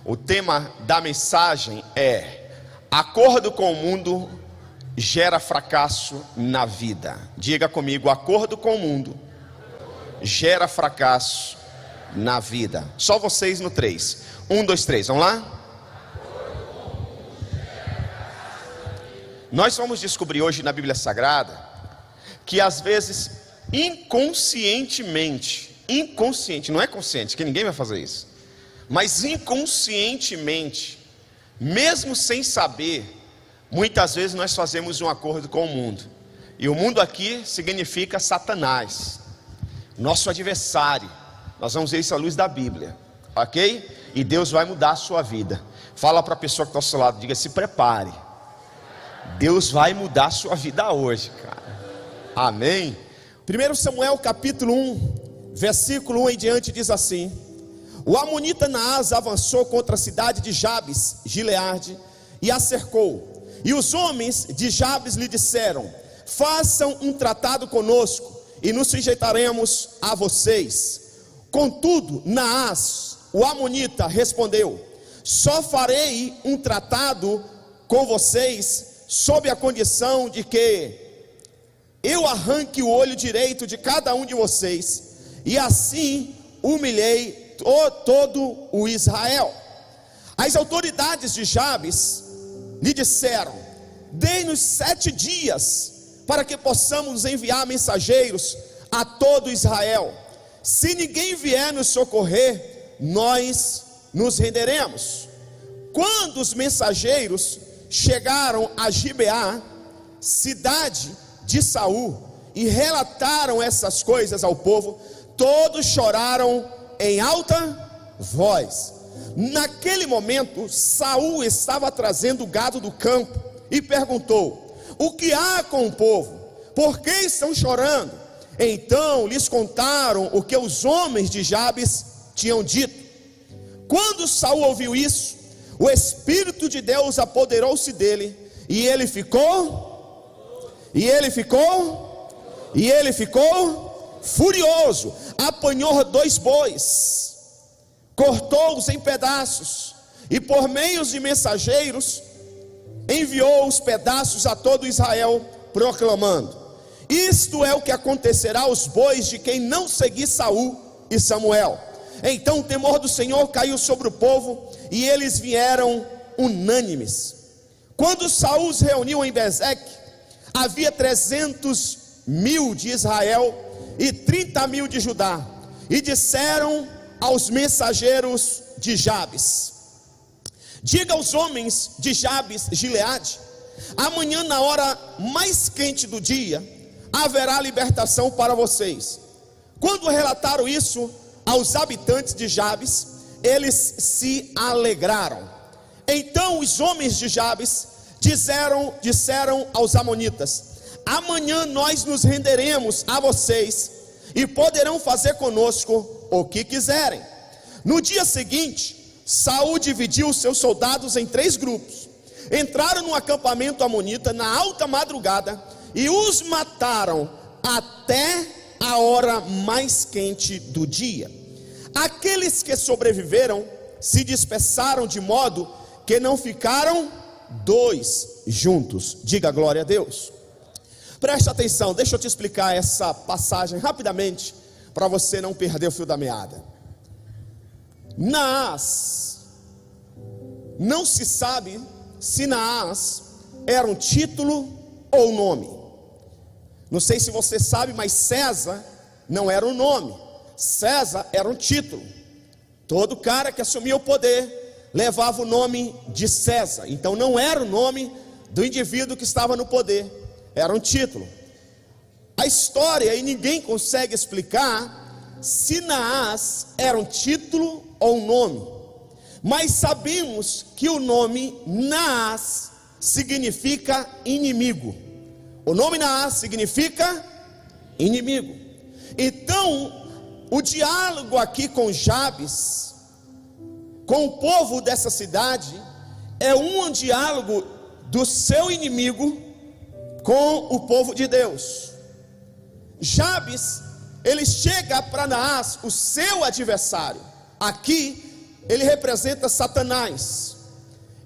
O tema da mensagem é: acordo com o mundo gera fracasso na vida. Diga comigo: acordo com o mundo gera fracasso na vida. Só vocês no 3. 1, 2, 3, vamos lá? Nós vamos descobrir hoje na Bíblia Sagrada que às vezes inconscientemente, não é consciente, que ninguém vai fazer isso, mas inconscientemente, mesmo sem saber, muitas vezes nós fazemos um acordo com o mundo. E o mundo aqui significa Satanás, nosso adversário. Nós vamos ver isso à luz da Bíblia, ok? E Deus vai mudar a sua vida. Fala para a pessoa que está ao seu lado, diga: se prepare, Deus vai mudar a sua vida hoje, cara. Amém? 1 Samuel capítulo 1, versículo 1 em diante diz assim: o amonita Naás avançou contra a cidade de Jabes, Gileade, e a cercou. E os homens de Jabes lhe disseram: façam um tratado conosco, e nos sujeitaremos a vocês. Contudo, Naás, o amonita, respondeu: só farei um tratado com vocês sob a condição de que eu arranque o olho direito de cada um de vocês, e assim humilhei todo o Israel. As autoridades de Jabes lhe disseram: dê-nos 7 dias para que possamos enviar mensageiros a todo Israel. Se ninguém vier nos socorrer, nós nos renderemos. Quando os mensageiros chegaram a Gibeá, cidade de Saul, e relataram essas coisas ao povo, todos choraram em alta voz. Naquele momento, Saul estava trazendo o gado do campo e perguntou: o que há com o povo? Por que estão chorando? Então lhes contaram o que os homens de Jabes tinham dito. Quando Saul ouviu isso, o Espírito de Deus apoderou-se dele, e ele ficou furioso. Apanhou 2 bois, cortou-os em pedaços, e por meio de mensageiros enviou os pedaços a todo Israel, proclamando: isto é o que acontecerá aos bois de quem não seguir Saul e Samuel. Então o temor do Senhor caiu sobre o povo, e eles vieram unânimes. Quando Saul os reuniu em Bezeque, havia 300.000 de Israel e 30.000 de Judá. E disseram aos mensageiros de Jabes: diga aos homens de Jabes, Gileade: amanhã, na hora mais quente do dia, haverá libertação para vocês. Quando relataram isso aos habitantes de Jabes, eles se alegraram. Então os homens de Jabes disseram aos amonitas: amanhã nós nos renderemos a vocês, e poderão fazer conosco o que quiserem. No dia seguinte, Saul dividiu os seus soldados em 3 grupos. Entraram no acampamento amonita na alta madrugada e os mataram até a hora mais quente do dia. Aqueles que sobreviveram se dispersaram, de modo que não ficaram 2 juntos. Diga glória a Deus. Preste atenção, deixa eu te explicar essa passagem rapidamente, para você não perder o fio da meada. Naás, não se sabe se Naás era um título ou nome. Não sei se você sabe, mas César não era um nome, César era um título. Todo cara que assumia o poder levava o nome de César. Então não era o nome do indivíduo que estava no poder, era um título. A história, e ninguém consegue explicar se Naás era um título ou um nome, mas sabemos que o nome Naás significa inimigo. O nome Naás significa inimigo. Então o diálogo aqui com Jabes, com o povo dessa cidade, é um diálogo do seu inimigo com o povo de Deus. Jabes, ele chega para Naás, o seu adversário. Aqui ele representa Satanás.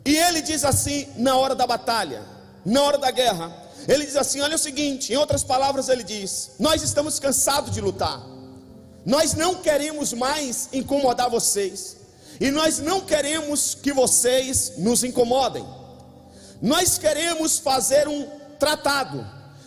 E ele diz assim, na hora da batalha, na hora da guerra, ele diz assim, olha o seguinte, em outras palavras ele diz, nós estamos cansados de lutar, nós não queremos mais incomodar vocês, e nós não queremos que vocês nos incomodem, nós queremos fazer um tratado,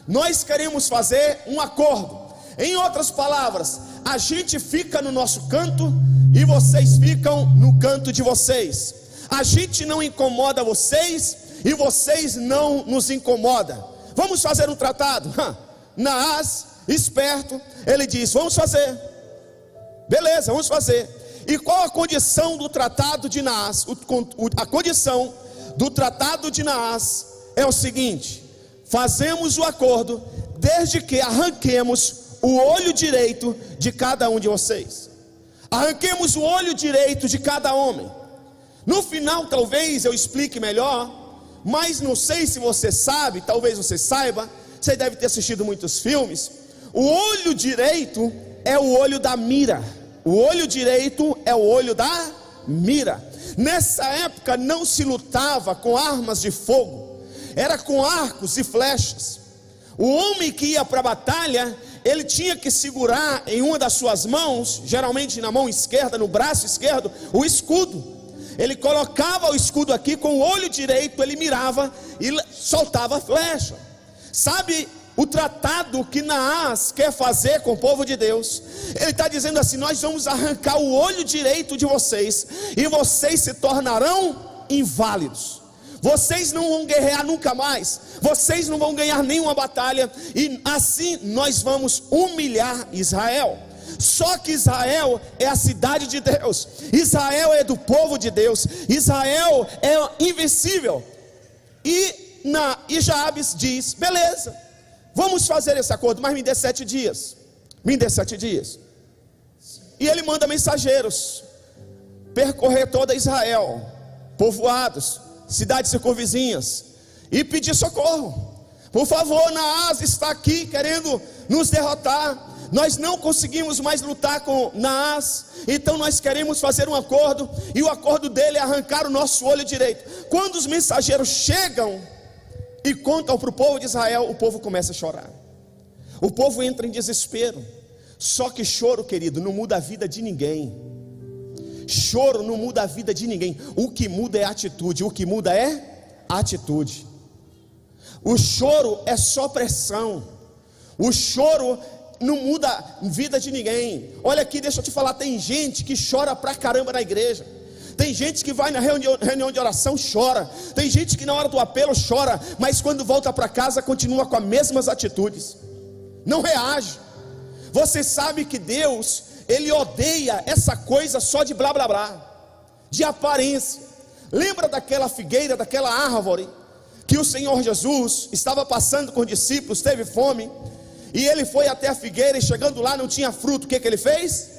nós queremos fazer um acordo. Em outras palavras, a gente fica no nosso canto e vocês ficam no canto de vocês. A gente não incomoda vocês e vocês não nos incomodam. Vamos fazer um tratado? Naás, esperto, ele diz, vamos fazer. Beleza, vamos fazer. E qual a condição do tratado de Naás? A condição do tratado de Naás é o seguinte: fazemos o acordo desde que arranquemos o olho direito de cada um de vocês. Arranquemos o olho direito de cada homem. No final talvez eu explique melhor, mas não sei se você sabe, talvez você saiba, você deve ter assistido muitos filmes. O olho direito é o olho da mira. O olho direito é o olho da mira. Nessa época não se lutava com armas de fogo, era com arcos e flechas. O homem que ia para a batalha, ele tinha que segurar em uma das suas mãos, geralmente na mão esquerda, no braço esquerdo, o escudo. Ele colocava o escudo aqui, com o olho direito ele mirava e soltava a flecha. Sabe o tratado que Naás quer fazer com o povo de Deus? Ele está dizendo assim: nós vamos arrancar o olho direito de vocês, e vocês se tornarão inválidos. Vocês não vão guerrear nunca mais, vocês não vão ganhar nenhuma batalha, e assim nós vamos humilhar Israel. Só que Israel é a cidade de Deus, Israel é do povo de Deus, Israel é invencível. E Jabes diz: beleza, vamos fazer esse acordo, mas me dê 7 dias. Me dê 7 dias. E ele manda mensageiros percorrer toda Israel, povoados, cidades circunvizinhas, e pedir socorro. Por favor, Naás está aqui querendo nos derrotar. Nós não conseguimos mais lutar com Naás, então nós queremos fazer um acordo, e o acordo dele é arrancar o nosso olho direito. Quando os mensageiros chegam e contam para o povo de Israel, o povo começa a chorar. O povo entra em desespero. Só que choro, querido, não muda a vida de ninguém. Choro não muda a vida de ninguém. O que muda é atitude. O que muda é atitude. O choro é só pressão. O choro não muda a vida de ninguém. Olha aqui, deixa eu te falar, tem gente que chora pra caramba na igreja. Tem gente que vai na reunião de oração, chora. Tem gente que na hora do apelo chora, mas quando volta para casa continua com as mesmas atitudes, não reage. Você sabe que Deus, Ele odeia essa coisa só de blá blá blá, de aparência. Lembra daquela figueira, daquela árvore, que o Senhor Jesus estava passando com os discípulos, teve fome, e ele foi até a figueira, e chegando lá não tinha fruto. O que ele fez?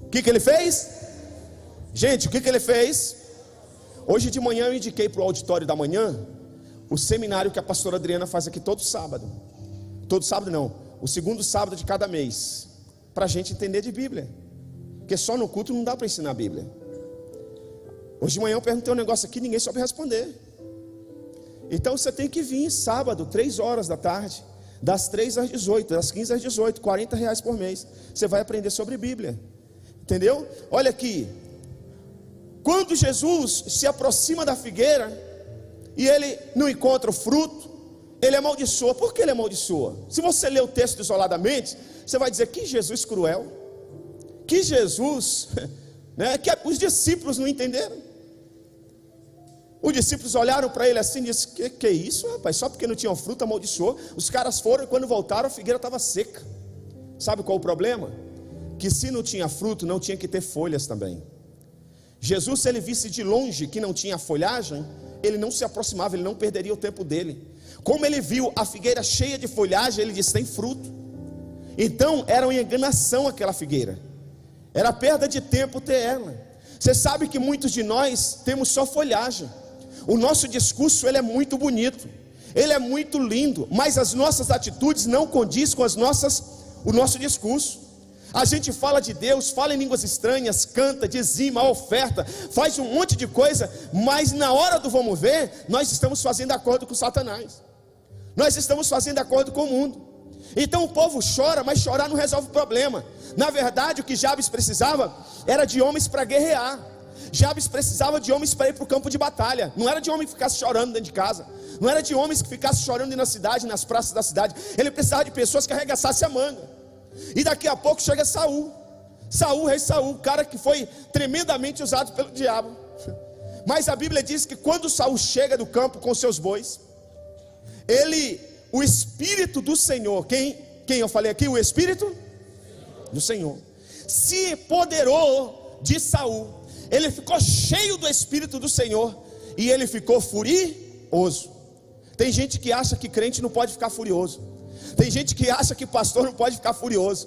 O que ele fez? Gente, o que ele fez? Hoje de manhã eu indiquei para o auditório da manhã o seminário que a pastora Adriana faz aqui todo sábado. Todo sábado não, o segundo sábado de cada mês, para a gente entender de Bíblia, porque só no culto não dá para ensinar a Bíblia. Hoje de manhã eu perguntei um negócio aqui, ninguém soube responder. Então você tem que vir sábado, 3 horas da tarde, das 3 às 18, das 15 às 18, R$40 por mês. Você vai aprender sobre Bíblia, entendeu? Olha aqui, quando Jesus se aproxima da figueira e ele não encontra o fruto, ele amaldiçoa. Por que ele amaldiçoa? Se você ler o texto isoladamente, você vai dizer: que Jesus cruel, que Jesus, né, que os discípulos não entenderam. Os discípulos olharam para ele assim e disseram: que é isso, rapaz? Só porque não tinham fruto amaldiçoou. Os caras foram, e quando voltaram a figueira estava seca. Sabe qual o problema? Que se não tinha fruto, não tinha que ter folhas também. Jesus, se ele visse de longe que não tinha folhagem, ele não se aproximava, ele não perderia o tempo dele. Como ele viu a figueira cheia de folhagem, ele disse: tem fruto. Então era uma enganação aquela figueira, era perda de tempo ter ela. Você sabe que muitos de nós temos só folhagem. O nosso discurso, ele é muito bonito, ele é muito lindo, mas as nossas atitudes não condizem com o nosso discurso. A gente fala de Deus, fala em línguas estranhas, canta, dizima, oferta, faz um monte de coisa, mas na hora do vamos ver, nós estamos fazendo acordo com Satanás. Nós estamos fazendo acordo com o mundo. Então o povo chora, mas chorar não resolve o problema. Na verdade, o que Jabes precisava era de homens para guerrear. Jabes precisava de homens para ir para o campo de batalha. Não era de homem que ficasse chorando dentro de casa. Não era de homens que ficassem chorando na cidade, nas praças da cidade. Ele precisava de pessoas que arregaçassem a manga. E daqui a pouco chega Saul, rei Saul, o cara que foi tremendamente usado pelo diabo. Mas a Bíblia diz que quando Saul chega do campo com seus bois, o Espírito do Senhor, quem eu falei aqui? O Espírito do Senhor se apoderou de Saul. Ele ficou cheio do Espírito do Senhor e ele ficou furioso. Tem gente que acha que crente não pode ficar furioso. Tem gente que acha que pastor não pode ficar furioso.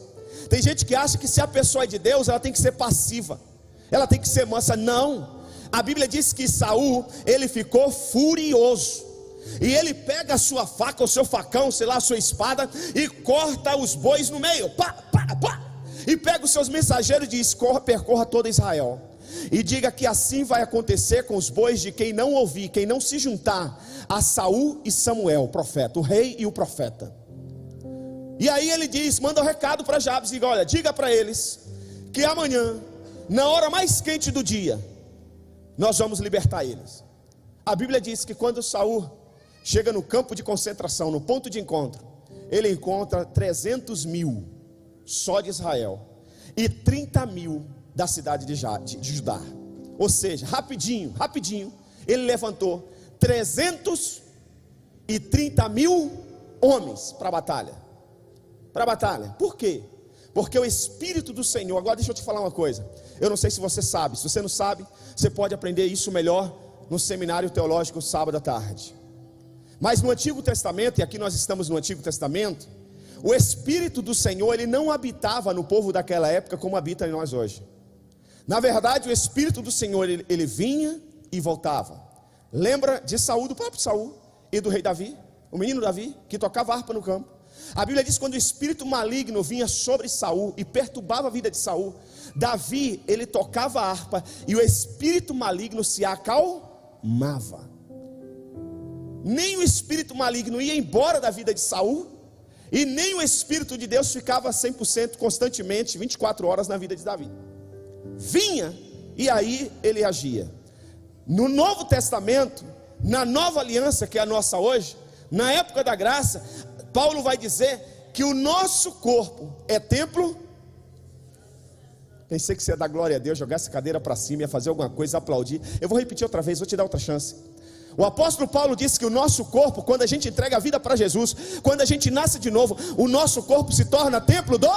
Tem gente que acha que se a pessoa é de Deus, ela tem que ser passiva, ela tem que ser mansa. Não, a Bíblia diz que Saul, ele ficou furioso. E ele pega a sua faca, o seu facão, sei lá, a sua espada, e corta os bois no meio, pá, pá, pá. E pega os seus mensageiros e diz: percorra todo Israel e diga que assim vai acontecer com os bois de quem não ouvir, quem não se juntar a Saul e Samuel, o profeta, o rei e o profeta. E aí ele diz, manda um recado para Jabes, diga: olha, diga para eles que amanhã, na hora mais quente do dia, nós vamos libertar eles. A Bíblia diz que quando Saul chega no campo de concentração, no ponto de encontro, ele encontra 300 mil só de Israel e 30 mil da cidade de Judá. Ou seja, rapidinho, ele levantou 330 mil homens para a batalha. Por quê? Porque o Espírito do Senhor, agora deixa eu te falar uma coisa, eu não sei se você sabe, se você não sabe, você pode aprender isso melhor no seminário teológico sábado à tarde. Mas no Antigo Testamento, e aqui nós estamos no Antigo Testamento, o Espírito do Senhor, ele não habitava no povo daquela época como habita em nós hoje. Na verdade, o Espírito do Senhor, ele vinha e voltava. Lembra de Saul, do próprio Saul, e do rei Davi, o menino Davi, que tocava harpa no campo. A Bíblia diz que quando o espírito maligno vinha sobre Saul e perturbava a vida de Saul, Davi, ele tocava a harpa e o espírito maligno se acalmava. Nem o espírito maligno ia embora da vida de Saul, e nem o Espírito de Deus ficava 100% constantemente, 24 horas na vida de Davi. Vinha e aí ele agia. No Novo Testamento, na nova aliança que é a nossa hoje, na época da graça, Paulo vai dizer que o nosso corpo é templo. Pensei que você ia dar glória a Deus, jogar essa cadeira para cima, ia fazer alguma coisa, aplaudir. Eu vou repetir outra vez, vou te dar outra chance. O apóstolo Paulo disse que o nosso corpo, quando a gente entrega a vida para Jesus, quando a gente nasce de novo, o nosso corpo se torna templo do...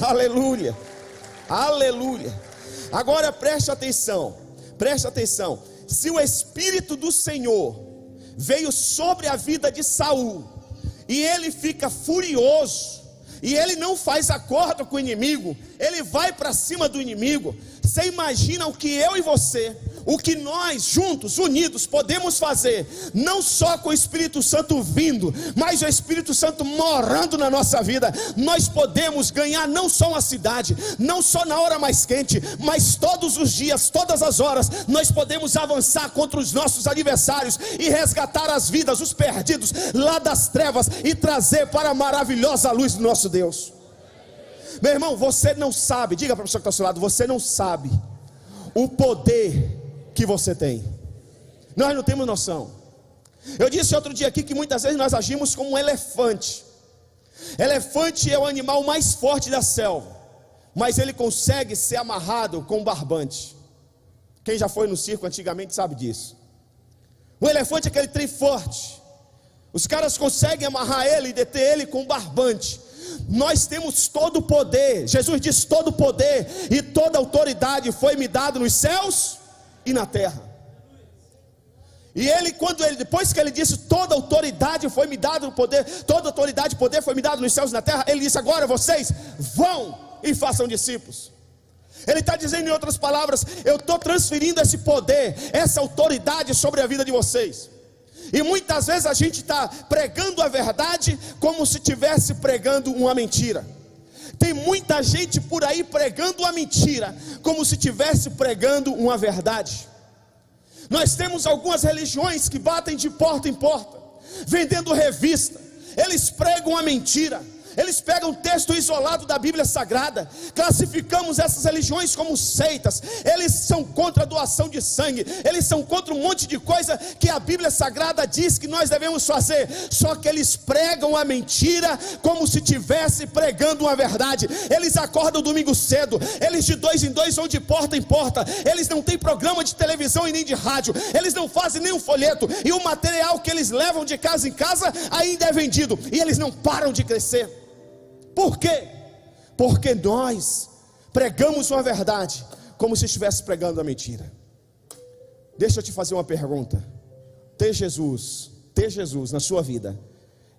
Aleluia, aleluia. Agora preste atenção. Se o Espírito do Senhor veio sobre a vida de Saul, e ele fica furioso, e ele não faz acordo com o inimigo, ele vai para cima do inimigo. Você imagina o que eu e você, o que nós juntos, unidos, podemos fazer, não só com o Espírito Santo vindo, mas o Espírito Santo morando na nossa vida. Nós podemos ganhar não só uma cidade, não só na hora mais quente, mas todos os dias, todas as horas, nós podemos avançar contra os nossos adversários e resgatar as vidas, os perdidos lá das trevas e trazer para a maravilhosa luz do nosso Deus. Meu irmão, você não sabe, diga para a pessoa que está ao seu lado, você não sabe o poder que você tem. Nós não temos noção. Eu disse outro dia aqui que muitas vezes nós agimos como um elefante. Elefante é o animal mais forte da selva, mas ele consegue ser amarrado com um barbante. Quem já foi no circo antigamente sabe disso. O elefante é aquele trem forte. Os caras conseguem amarrar ele e deter ele com um barbante. Nós temos todo o poder. Jesus disse: todo o poder e toda autoridade foi me dado nos céus e na terra. E depois que ele disse toda autoridade foi me dado no poder, toda autoridade e poder foi me dado nos céus e na terra, ele disse: agora vocês vão e façam discípulos. Ele está dizendo, em outras palavras, eu estou transferindo esse poder, essa autoridade sobre a vida de vocês. E muitas vezes a gente está pregando a verdade como se estivesse pregando uma mentira. Tem muita gente por aí pregando a mentira como se estivesse pregando uma verdade. Nós temos algumas religiões que batem de porta em porta, vendendo revista. Eles pregam a mentira. Eles pegam um texto isolado da Bíblia Sagrada. Classificamos essas religiões como seitas. Eles são contra a doação de sangue. Eles são contra um monte de coisa que a Bíblia Sagrada diz que nós devemos fazer. Só que eles pregam a mentira como se estivesse pregando uma verdade. Eles acordam domingo cedo. Eles de 2 em 2 vão de porta em porta. Eles não têm programa de televisão e nem de rádio. Eles não fazem nenhum folheto. E o material que eles levam de casa em casa ainda é vendido. E eles não param de crescer. Por quê? Porque nós pregamos uma verdade como se estivesse pregando a mentira. Deixa eu te fazer uma pergunta. Ter Jesus na sua vida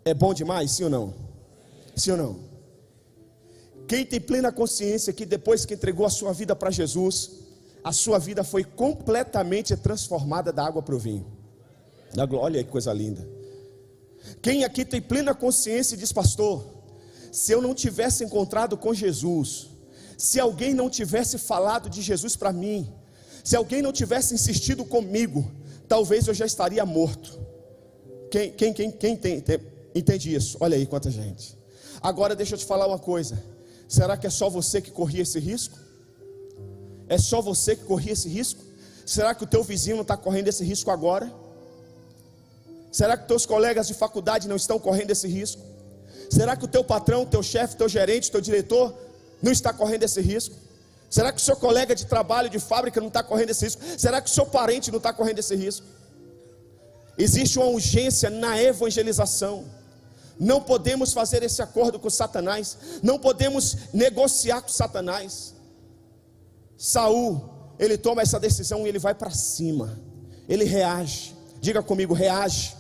é bom demais, sim ou não? Sim ou não? Quem tem plena consciência que depois que entregou a sua vida para Jesus, a sua vida foi completamente transformada da água para o vinho? Olha que coisa linda. Quem aqui tem plena consciência e diz: pastor, se eu não tivesse encontrado com Jesus, se alguém não tivesse falado de Jesus para mim, se alguém não tivesse insistido comigo, talvez eu já estaria morto. Quem entende isso? Olha aí quanta gente. Agora deixa eu te falar uma coisa. Será que é só você que corria esse risco? É só você que corria esse risco? Será que o teu vizinho não está correndo esse risco agora? Será que teus colegas de faculdade não estão correndo esse risco? Será que o teu patrão, teu chefe, teu gerente, teu diretor não está correndo esse risco? Será que o seu colega de trabalho, de fábrica não está correndo esse risco? Será que o seu parente não está correndo esse risco? Existe uma urgência na evangelização. Não podemos fazer esse acordo com Satanás. Não podemos negociar com Satanás. Saul, ele toma essa decisão e ele vai para cima. Ele reage. Diga comigo, reage.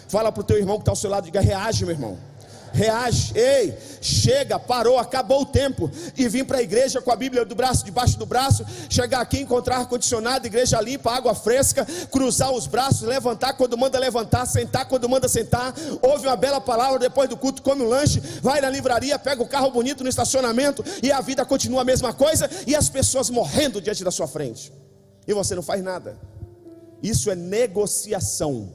Fala para o teu irmão que está ao seu lado, diga: reage, meu irmão. Reage. Ei, chega, parou, acabou o tempo de vir para a igreja com a Bíblia debaixo do braço, chegar aqui, encontrar ar-condicionado, igreja limpa, água fresca, cruzar os braços, levantar quando manda levantar, sentar quando manda sentar, ouve uma bela palavra depois do culto, come um lanche, vai na livraria, pega o carro bonito no estacionamento, e a vida continua a mesma coisa, e as pessoas morrendo diante da sua frente, e você não faz nada. Isso é negociação.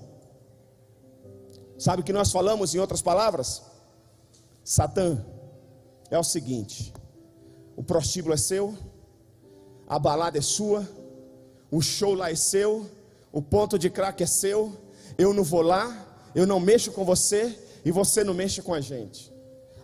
Sabe o que nós falamos em outras palavras? Satã é o seguinte: o prostíbulo é seu, a balada é sua, o show lá é seu, o ponto de crack é seu, eu não vou lá, eu não mexo com você e você não mexe com a gente.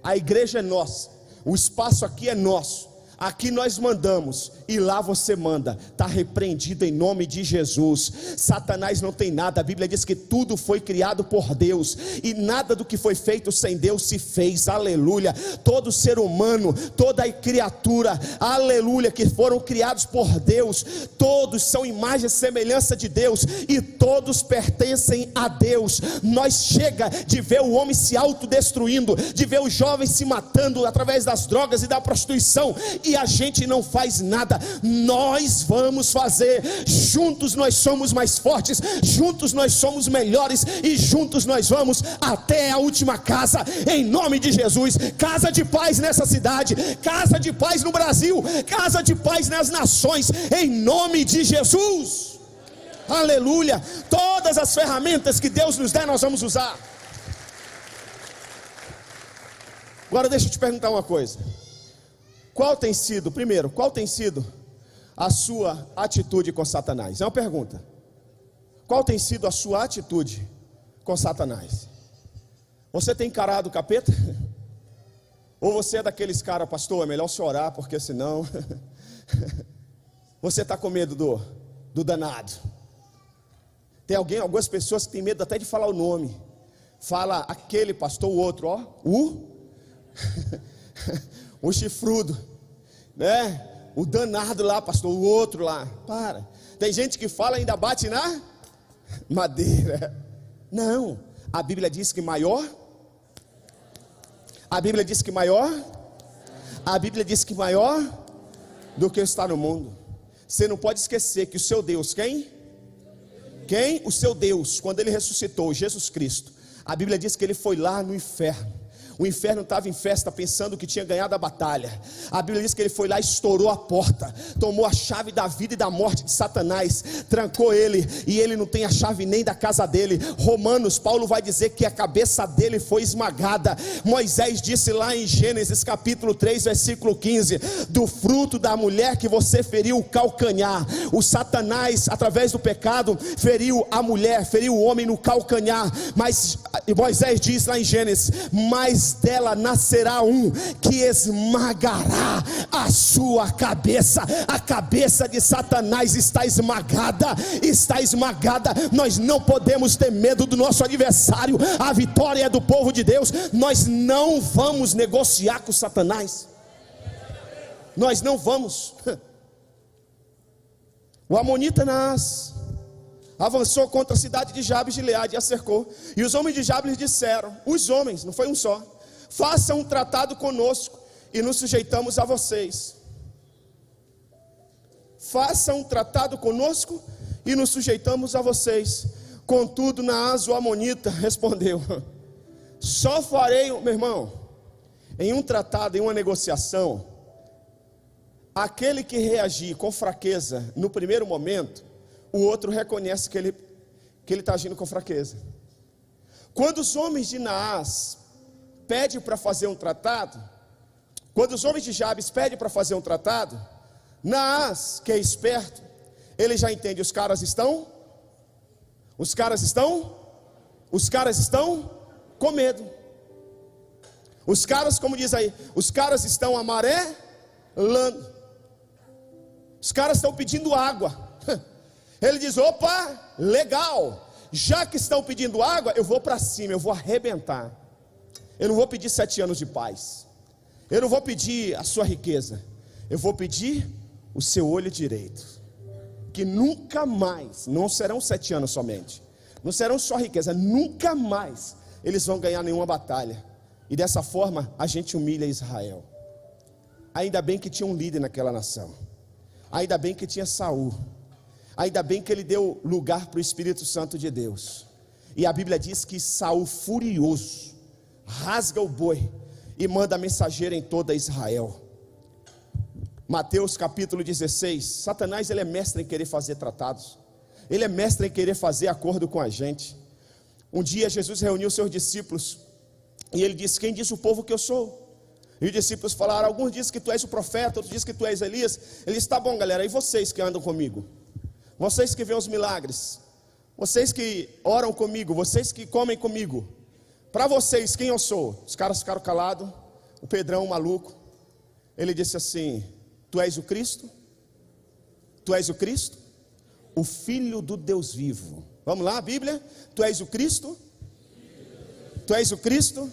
A igreja é nossa, o espaço aqui é nosso, aqui nós mandamos e lá você manda. Está repreendido em nome de Jesus. Satanás não tem nada. A Bíblia diz que tudo foi criado por Deus e nada do que foi feito sem Deus se fez. Aleluia. Todo ser humano, toda a criatura, aleluia, que foram criados por Deus, todos são imagem e semelhança de Deus e todos pertencem a Deus. Nós chega de ver o homem se autodestruindo, de ver os jovens se matando através das drogas e da prostituição, e a gente não faz nada. Nós vamos fazer. Juntos nós somos mais fortes, juntos nós somos melhores, e juntos nós vamos até a última casa, em nome de Jesus. Casa de paz nessa cidade, casa de paz no Brasil, casa de paz nas nações, em nome de Jesus. Aleluia. Todas as ferramentas que Deus nos der, nós vamos usar. Agora deixa eu te perguntar uma coisa. Qual tem sido a sua atitude com Satanás? É uma pergunta. Qual tem sido a sua atitude com Satanás? Você tem encarado o capeta? Ou você é daqueles caras: pastor, é melhor você orar, porque senão você está com medo do danado? Tem algumas pessoas que têm medo até de falar o nome. Fala aquele pastor, o outro, ó, o chifrudo, né? O danado lá, pastor, o outro lá. Para. Tem gente que fala e ainda bate na madeira. Não. A Bíblia diz que maior. A Bíblia diz que maior do que está no mundo. Você não pode esquecer que o seu Deus, quem? Quem? O seu Deus. Quando ele ressuscitou, Jesus Cristo, a Bíblia diz que ele foi lá no inferno. O inferno estava em festa, pensando que tinha ganhado a batalha. A Bíblia diz que ele foi lá, estourou a porta, tomou a chave da vida e da morte de Satanás, trancou ele, e ele não tem a chave nem da casa dele. Romanos, Paulo vai dizer que a cabeça dele foi esmagada. Moisés disse lá em Gênesis capítulo 3, versículo 15: do fruto da mulher que você feriu o calcanhar. O Satanás, através do pecado, feriu a mulher, feriu o homem no calcanhar. Mas Moisés diz lá em Gênesis: mas dela nascerá um que esmagará a sua cabeça. A cabeça de Satanás está esmagada, está esmagada. Nós não podemos ter medo do nosso adversário. A vitória é do povo de Deus. Nós não vamos negociar com Satanás. Nós não vamos. O amonita Naás avançou contra a cidade de Jabes de Gileade e a cercou. E os homens de Jabes lhe disseram, os homens, não foi um só: façam um tratado conosco e nos sujeitamos a vocês. Façam um tratado conosco e nos sujeitamos a vocês. Contudo, Naás, o amonita, respondeu: só farei, meu irmão, em um tratado, em uma negociação, aquele que reagir com fraqueza no primeiro momento, o outro reconhece que ele está agindo com fraqueza. Quando os homens de Naás pedem para fazer um tratado, quando os homens de Jabes pedem para fazer um tratado, Naás, que é esperto, ele já entende: os caras estão com medo. Os caras, como diz aí, os caras estão amarelando. Os caras estão pedindo água. Ele diz: opa, legal, já que estão pedindo água, eu vou para cima, eu vou arrebentar. Eu não vou pedir 7 anos de paz, eu não vou pedir a sua riqueza, eu vou pedir o seu olho direito, que nunca mais, não serão 7 anos somente, não serão só riqueza, nunca mais eles vão ganhar nenhuma batalha. E dessa forma a gente humilha Israel. Ainda bem que tinha um líder naquela nação, ainda bem que tinha Saul, ainda bem que ele deu lugar para o Espírito Santo de Deus. E a Bíblia diz que Saul, furioso, rasga o boi e manda mensageiro em toda Israel. Mateus capítulo 16. Satanás, ele é mestre em querer fazer tratados, ele é mestre em querer fazer acordo com a gente. Um dia Jesus reuniu seus discípulos e ele disse: quem diz o povo que eu sou? E os discípulos falaram: alguns dizem que tu és o profeta, outros dizem que tu és Elias. Ele disse: tá bom, galera, e vocês que andam comigo? Vocês que veem os milagres, vocês que oram comigo, vocês que comem comigo, para vocês quem eu sou? Os caras ficaram calados. O Pedrão, maluco, ele disse assim: tu és o Cristo? Tu és o Cristo? O Filho do Deus vivo. Vamos lá, Bíblia? Tu és o Cristo? Tu és o Cristo?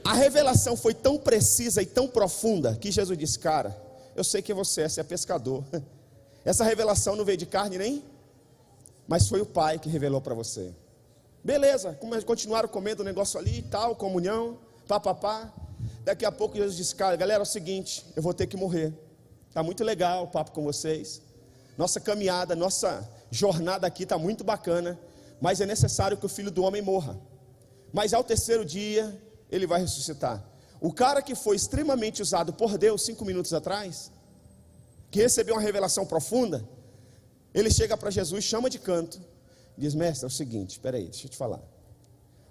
A revelação foi tão precisa e tão profunda que Jesus disse: cara, eu sei quem você é pescador. Essa revelação não veio de carne nem, mas foi o Pai que revelou para você. Beleza, continuaram comendo o negócio ali e tal, comunhão, papapá. Daqui a pouco Jesus disse: cara, galera, é o seguinte, eu vou ter que morrer. Está muito legal o papo com vocês, nossa caminhada, nossa jornada aqui está muito bacana, mas é necessário que o Filho do Homem morra. Mas ao terceiro dia ele vai ressuscitar. O cara que foi extremamente usado por Deus 5 minutos atrás, que recebeu uma revelação profunda, ele chega para Jesus, chama de canto, diz: mestre, é o seguinte, espera aí, deixa eu te falar,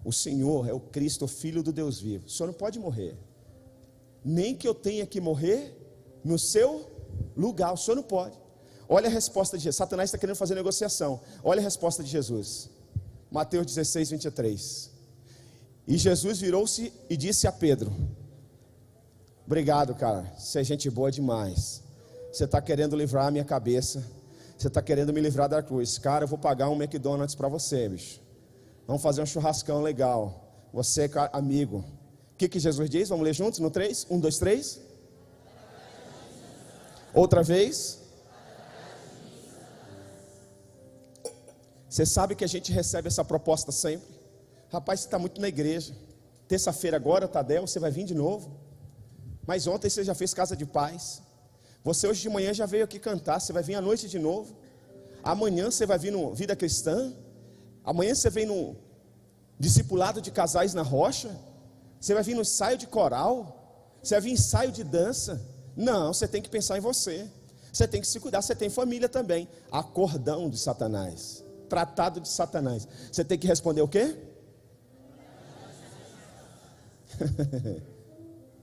o Senhor é o Cristo, o Filho do Deus vivo, o Senhor não pode morrer, nem que eu tenha que morrer no seu lugar, o Senhor não pode. Olha a resposta de Jesus. Satanás está querendo fazer negociação. Olha a resposta de Jesus, Mateus 16, 23. E Jesus virou-se e disse a Pedro: obrigado, cara, você é gente boa demais, você está querendo livrar a minha cabeça, você está querendo me livrar da cruz. Cara, eu vou pagar um McDonald's para você, bicho. Vamos fazer um churrascão legal. Você é amigo. O que Jesus diz? Vamos ler juntos no 3? 1, 2, 3. Outra vez. Você sabe que a gente recebe essa proposta sempre. Rapaz, você está muito na igreja. Terça-feira agora, Tadeu, você vai vir de novo. Mas ontem você já fez casa de paz. Você hoje de manhã já veio aqui cantar. Você vai vir à noite de novo. Amanhã você vai vir no Vida Cristã. Amanhã você vem no discipulado de casais na rocha. Você vai vir no ensaio de coral. Você vai vir em ensaio de dança. Não, você tem que pensar em você. Você tem que se cuidar. Você tem família também. Acordão de Satanás. Tratado de Satanás. Você tem que responder o quê?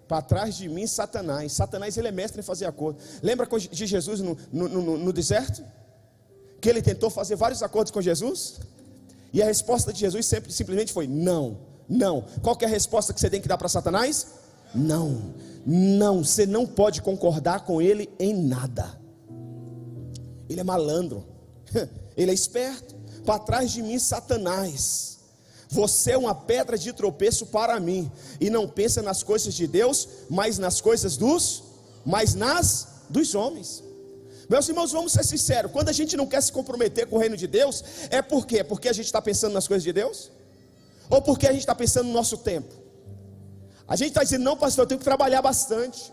Para trás de mim, Satanás. Satanás, ele é mestre em fazer acordo. Lembra de Jesus no deserto? Que ele tentou fazer vários acordos com Jesus? E a resposta de Jesus simplesmente foi: não, não. Qual que é a resposta que você tem que dar para Satanás? Não, não. Você não pode concordar com ele em nada. Ele é malandro. Ele é esperto. Para trás de mim, Satanás. Você é uma pedra de tropeço para mim. E não pensa nas coisas de Deus, mas nas coisas dos homens. Meus irmãos, vamos ser sinceros. Quando a gente não quer se comprometer com o reino de Deus, é por quê? Porque a gente está pensando nas coisas de Deus? Ou porque a gente está pensando no nosso tempo? A gente está dizendo: não, pastor, eu tenho que trabalhar bastante.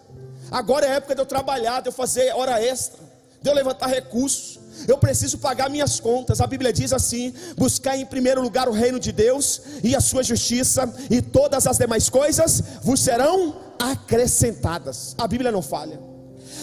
Agora é a época de eu trabalhar, de eu fazer hora extra, de eu levantar recursos. Eu preciso pagar minhas contas. A Bíblia diz assim: buscar em primeiro lugar o reino de Deus e a sua justiça, e todas as demais coisas vos serão acrescentadas. A Bíblia não falha.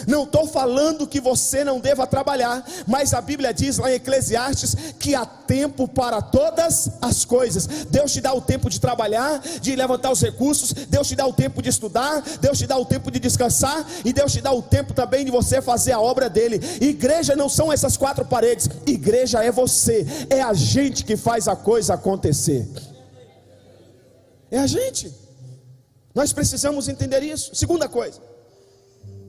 Não estou falando que você não deva trabalhar, mas a Bíblia diz lá em Eclesiastes que há tempo para todas as coisas. Deus te dá o tempo de trabalhar, de levantar os recursos. Deus te dá o tempo de estudar. Deus te dá o tempo de descansar. E Deus te dá o tempo também de você fazer a obra dele. Igreja não são essas quatro paredes. Igreja é você. É a gente que faz a coisa acontecer. É a gente. Nós precisamos entender isso. Segunda coisa: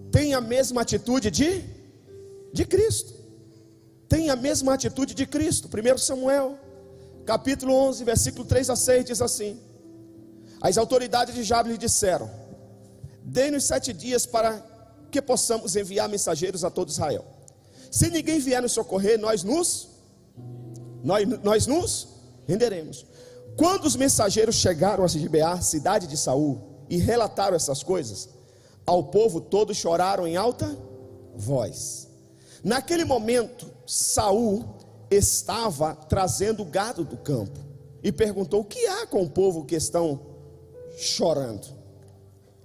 tem a mesma atitude de Cristo. Tem a mesma atitude de Cristo. 1 Samuel, capítulo 11, versículo 3 a 6, diz assim: as autoridades de Jabe lhe disseram: dê-nos 7 dias para que possamos enviar mensageiros a todo Israel. Se ninguém vier nos socorrer, nós nos renderemos. Quando os mensageiros chegaram a Gibeá, cidade de Saul, e relataram essas coisas ao povo, todos choraram em alta voz. Naquele momento, Saul estava trazendo gado do campo e perguntou: o que há com o povo que estão chorando?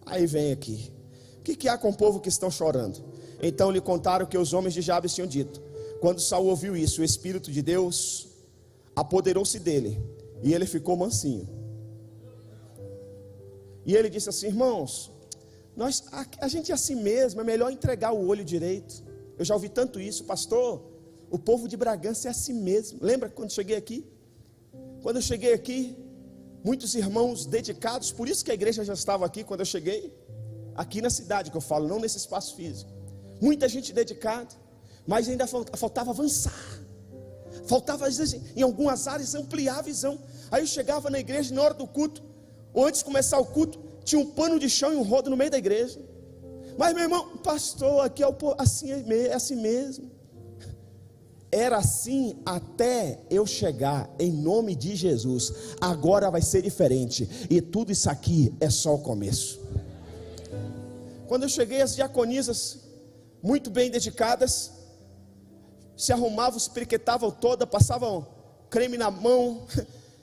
Aí vem aqui: o que há com o povo que estão chorando? Então lhe contaram que os homens de Jabes tinham dito. Quando Saul ouviu isso, o Espírito de Deus apoderou-se dele e ele ficou mansinho. E ele disse assim: irmãos, a gente é assim mesmo, é melhor entregar o olho direito. Eu já ouvi tanto isso, pastor. O povo de Bragança é assim mesmo. Lembra quando cheguei aqui? Quando eu cheguei aqui, muitos irmãos dedicados, por isso que a igreja já estava aqui quando eu cheguei, aqui na cidade que eu falo, não nesse espaço físico. Muita gente dedicada, mas ainda faltava avançar. Faltava, às vezes, em algumas áreas, ampliar a visão. Aí eu chegava na igreja na hora do culto, ou antes de começar o culto, tinha um pano de chão e um rodo no meio da igreja. Mas meu irmão, pastor, aqui é assim mesmo. Era assim até eu chegar, em nome de Jesus. Agora vai ser diferente. E tudo isso aqui é só o começo. Quando eu cheguei, as diaconisas, muito bem dedicadas, se arrumavam, se periquetavam toda, passavam creme na mão.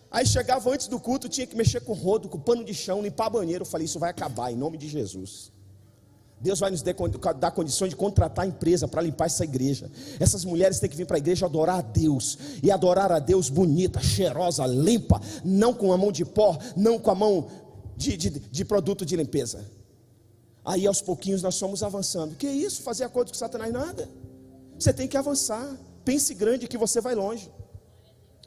Aí chegavam antes do culto, tinha que mexer com rodo, com pano de chão, limpar banheiro. Eu falei: isso vai acabar em nome de Jesus. Deus vai nos dar condições de contratar a empresa para limpar essa igreja. Essas mulheres têm que vir para a igreja adorar a Deus. E adorar a Deus bonita, cheirosa, limpa. Não com a mão de pó, não com a mão de produto de limpeza. Aí aos pouquinhos nós fomos avançando. Que isso? Fazer acordo com Satanás? Nada. Você tem que avançar. Pense grande que você vai longe.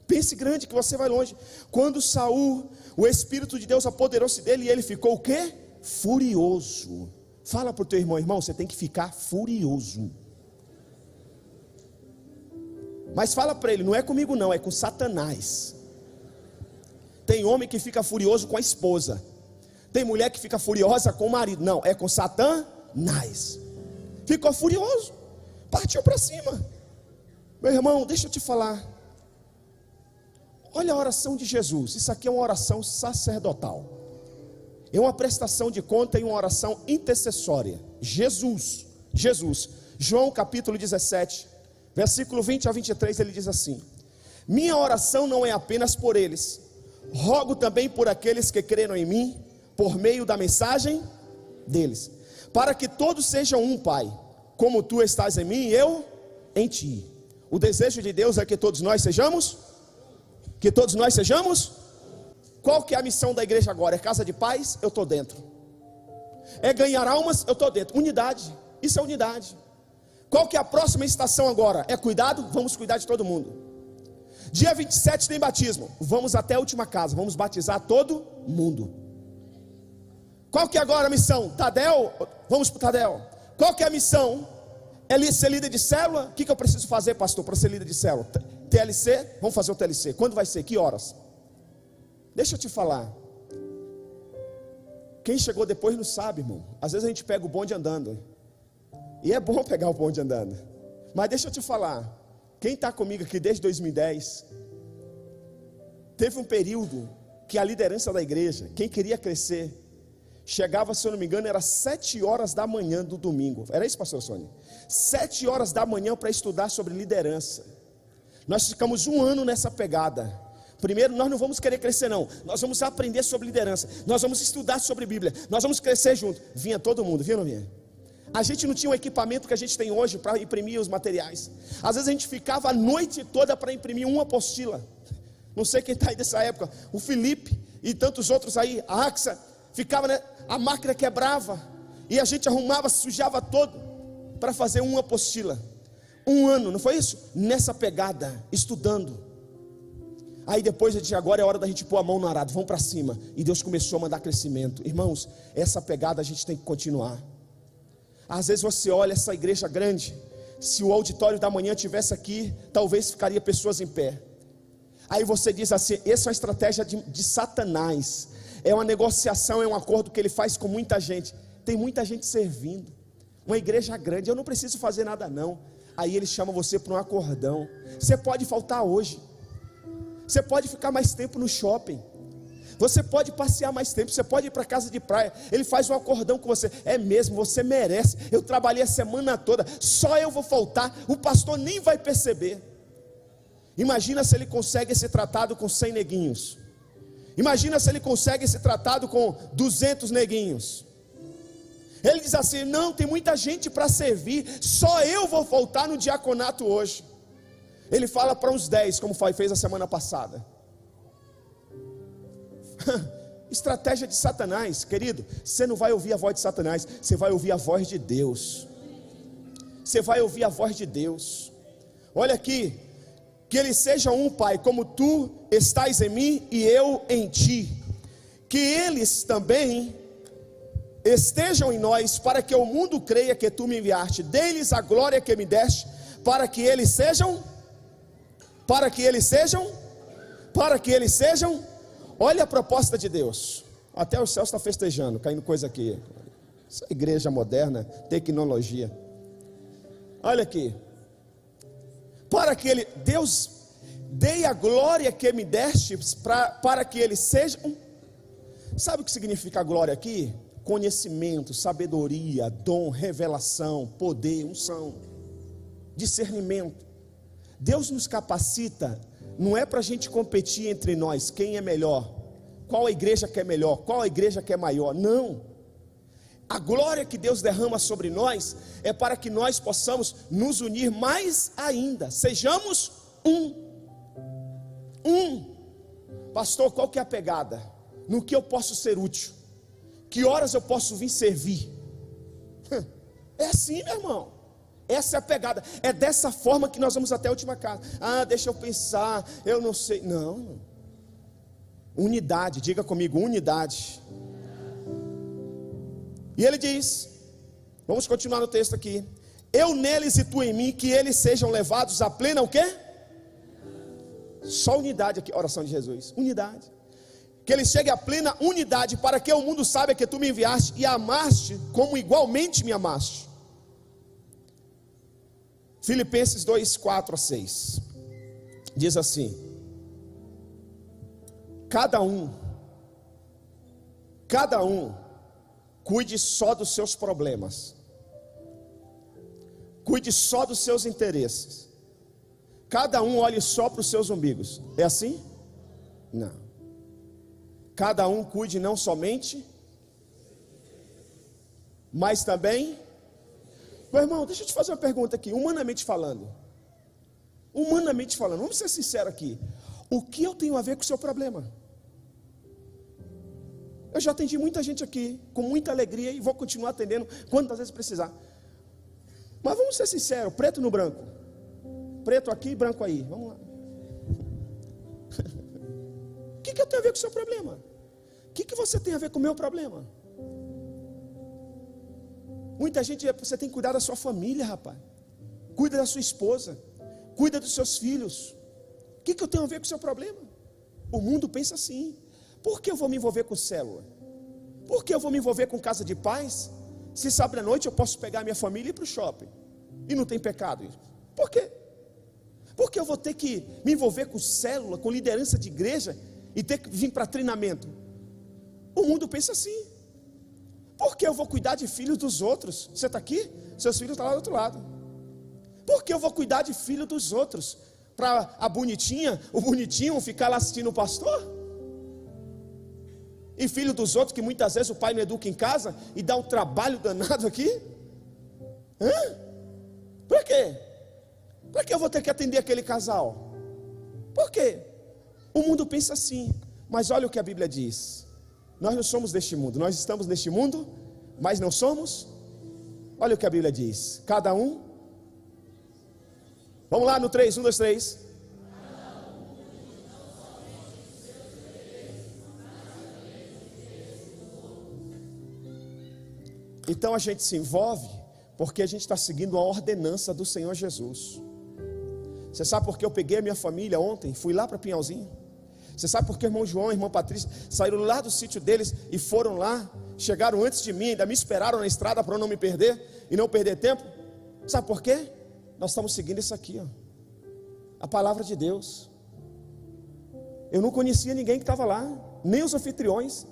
Pense grande que você vai longe. Quando Saul, o Espírito de Deus apoderou-se dele, e ele ficou o quê? Furioso. Fala para o teu irmão: irmão, você tem que ficar furioso. Mas fala para ele: não é comigo não, é com Satanás. Tem homem que fica furioso com a esposa. Tem mulher que fica furiosa com o marido. Não, é com Satanás. Ficou furioso, partiu para cima. Meu irmão, deixa eu te falar. Olha a oração de Jesus. Isso aqui é uma oração sacerdotal. É uma prestação de conta e uma oração intercessória. Jesus, João capítulo 17, Versículo 20 a 23 ele diz assim: minha oração não é apenas por eles, rogo também por aqueles que creram em mim, por meio da mensagem deles, para que todos sejam um, Pai, como tu estás em mim e eu em ti. O desejo de Deus é que todos nós sejamos. Qual que é a missão da igreja agora? É casa de paz? Eu estou dentro. É ganhar almas? Eu estou dentro. Unidade, isso é unidade. Qual que é a próxima estação agora? É cuidado? Vamos cuidar de todo mundo. Dia 27 tem batismo, vamos até a última casa, vamos batizar todo mundo. Qual que é agora a missão? Tadel? Vamos para o Tadel. Qual que é a missão? É ser líder de célula? O que eu preciso fazer, pastor, para ser líder de célula? TLC? Vamos fazer o TLC. Quando vai ser? Que horas? Deixa eu te falar. Quem chegou depois não sabe, irmão. Às vezes a gente pega o bonde andando. E é bom pegar o bonde andando. Mas deixa eu te falar. Quem está comigo aqui desde 2010, teve um período que a liderança da igreja, quem queria crescer, chegava, se eu não me engano, era 7 horas da manhã do domingo. Era isso, pastor Sônia? 7 horas da manhã para estudar sobre liderança. Nós ficamos 1 ano nessa pegada. Primeiro, nós não vamos querer crescer não, nós vamos aprender sobre liderança, nós vamos estudar sobre Bíblia, nós vamos crescer junto. Vinha todo mundo, vinha ou não vinha? A gente não tinha o equipamento que a gente tem hoje para imprimir os materiais. Às vezes a gente ficava a noite toda para imprimir uma apostila. Não sei quem está aí dessa época, o Felipe e tantos outros aí, a Axa, ficava, né? A máquina quebrava, e a gente arrumava, sujava todo, para fazer uma apostila. 1 ano, não foi isso? Nessa pegada, estudando. Aí depois a gente, agora é hora da gente pôr a mão no arado, vamos para cima. E Deus começou a mandar crescimento. Irmãos, essa pegada a gente tem que continuar. Às vezes você olha essa igreja grande, se o auditório da manhã tivesse aqui, talvez ficaria pessoas em pé. Aí você diz assim, essa é uma estratégia de Satanás. É uma negociação, é um acordo que ele faz com muita gente. Tem muita gente servindo. Uma igreja grande, eu não preciso fazer nada não. Aí ele chama você para um acordão. Você pode faltar hoje. Você pode ficar mais tempo no shopping. Você pode passear mais tempo. Você pode ir para casa de praia. Ele faz um acordão com você. É mesmo, você merece. Eu trabalhei a semana toda, só eu vou faltar. O pastor nem vai perceber. Imagina se ele consegue esse tratado com 100 neguinhos. Imagina se ele consegue esse tratado com 200 neguinhos. Ele diz assim, não, tem muita gente para servir, só eu vou faltar no diaconato hoje. Ele fala para uns 10, como fez a semana passada. Estratégia de Satanás, querido. Você não vai ouvir a voz de Satanás, você vai ouvir a voz de Deus. Você vai ouvir a voz de Deus. Olha aqui, que eles sejam um, Pai, como tu estás em mim e eu em ti. Que eles também estejam em nós, para que o mundo creia que tu me enviaste. Dê-lhes a glória que me deste, para que eles sejam, olha a proposta de Deus. Até o céu está festejando, caindo coisa aqui. Essa igreja moderna, tecnologia. Olha aqui. Para que Deus dê a glória que me deste, para que eles sejam. Sabe o que significa a glória aqui? Conhecimento, sabedoria, dom, revelação, poder, unção, discernimento. Deus nos capacita, não é para a gente competir entre nós, quem é melhor, qual a igreja que é melhor, qual a igreja que é maior, não. A glória que Deus derrama sobre nós, é para que nós possamos nos unir mais ainda, sejamos um. Pastor, qual que é a pegada? No que eu posso ser útil? Que horas eu posso vir servir? É assim, meu irmão. Essa é a pegada. É dessa forma que nós vamos até a última casa. Ah, deixa eu pensar, eu não sei. Não. Unidade, diga comigo, unidade. E ele diz, vamos continuar no texto aqui. Eu neles e tu em mim, que eles sejam levados à plena o quê? Só unidade aqui, oração de Jesus. Unidade. Que eles cheguem à plena unidade, para que o mundo saiba que tu me enviaste e amaste como igualmente me amaste. Filipenses 2, 4 a 6 diz assim: cada um cuide só dos seus problemas, cuide só dos seus interesses, cada um olhe só para os seus umbigos. É assim? Não. Cada um cuide não somente, mas também. Meu irmão, deixa eu te fazer uma pergunta aqui, humanamente falando. Vamos ser sinceros aqui. O que eu tenho a ver com o seu problema? Eu já atendi muita gente aqui, com muita alegria, e vou continuar atendendo quantas vezes precisar. Mas vamos ser sinceros, preto no branco. Preto aqui, branco aí. Vamos lá. O que eu tenho a ver com o seu problema? O que você tem a ver com o meu problema? Muita gente, você tem que cuidar da sua família, rapaz. Cuida da sua esposa. Cuida dos seus filhos. O que eu tenho a ver com o seu problema? O mundo pensa assim. Por que eu vou me envolver com célula? Por que eu vou me envolver com casa de paz? Se sábado à noite eu posso pegar a minha família e ir para o shopping. E não tem pecado isso. Por quê? Por que eu vou ter que me envolver com célula, com liderança de igreja e ter que vir para treinamento? O mundo pensa assim. Por que eu vou cuidar de filhos dos outros? Você está aqui? Seus filhos estão lá do outro lado. Por que eu vou cuidar de filho dos outros? Para a bonitinha, o bonitinho ficar lá assistindo o pastor? E filho dos outros, que muitas vezes o pai não educa em casa e dá um trabalho danado aqui? Por quê? Por que eu vou ter que atender aquele casal? Por quê? O mundo pensa assim. Mas olha o que a Bíblia diz. Nós não somos deste mundo. Nós estamos neste mundo, mas não somos. Olha o que a Bíblia diz. Cada um. Vamos lá no 3, 1, 2, 3. Então a gente se envolve porque a gente está seguindo a ordenança do Senhor Jesus. Você sabe por que eu peguei a minha família ontem, fui lá para Pinhalzinho? Você sabe por que o irmão João e a irmã Patrícia saíram lá do sítio deles e foram lá, chegaram antes de mim, ainda me esperaram na estrada para eu não me perder e não perder tempo? Sabe por quê? Nós estamos seguindo isso aqui, ó, a palavra de Deus. Eu não conhecia ninguém que estava lá, nem os anfitriões.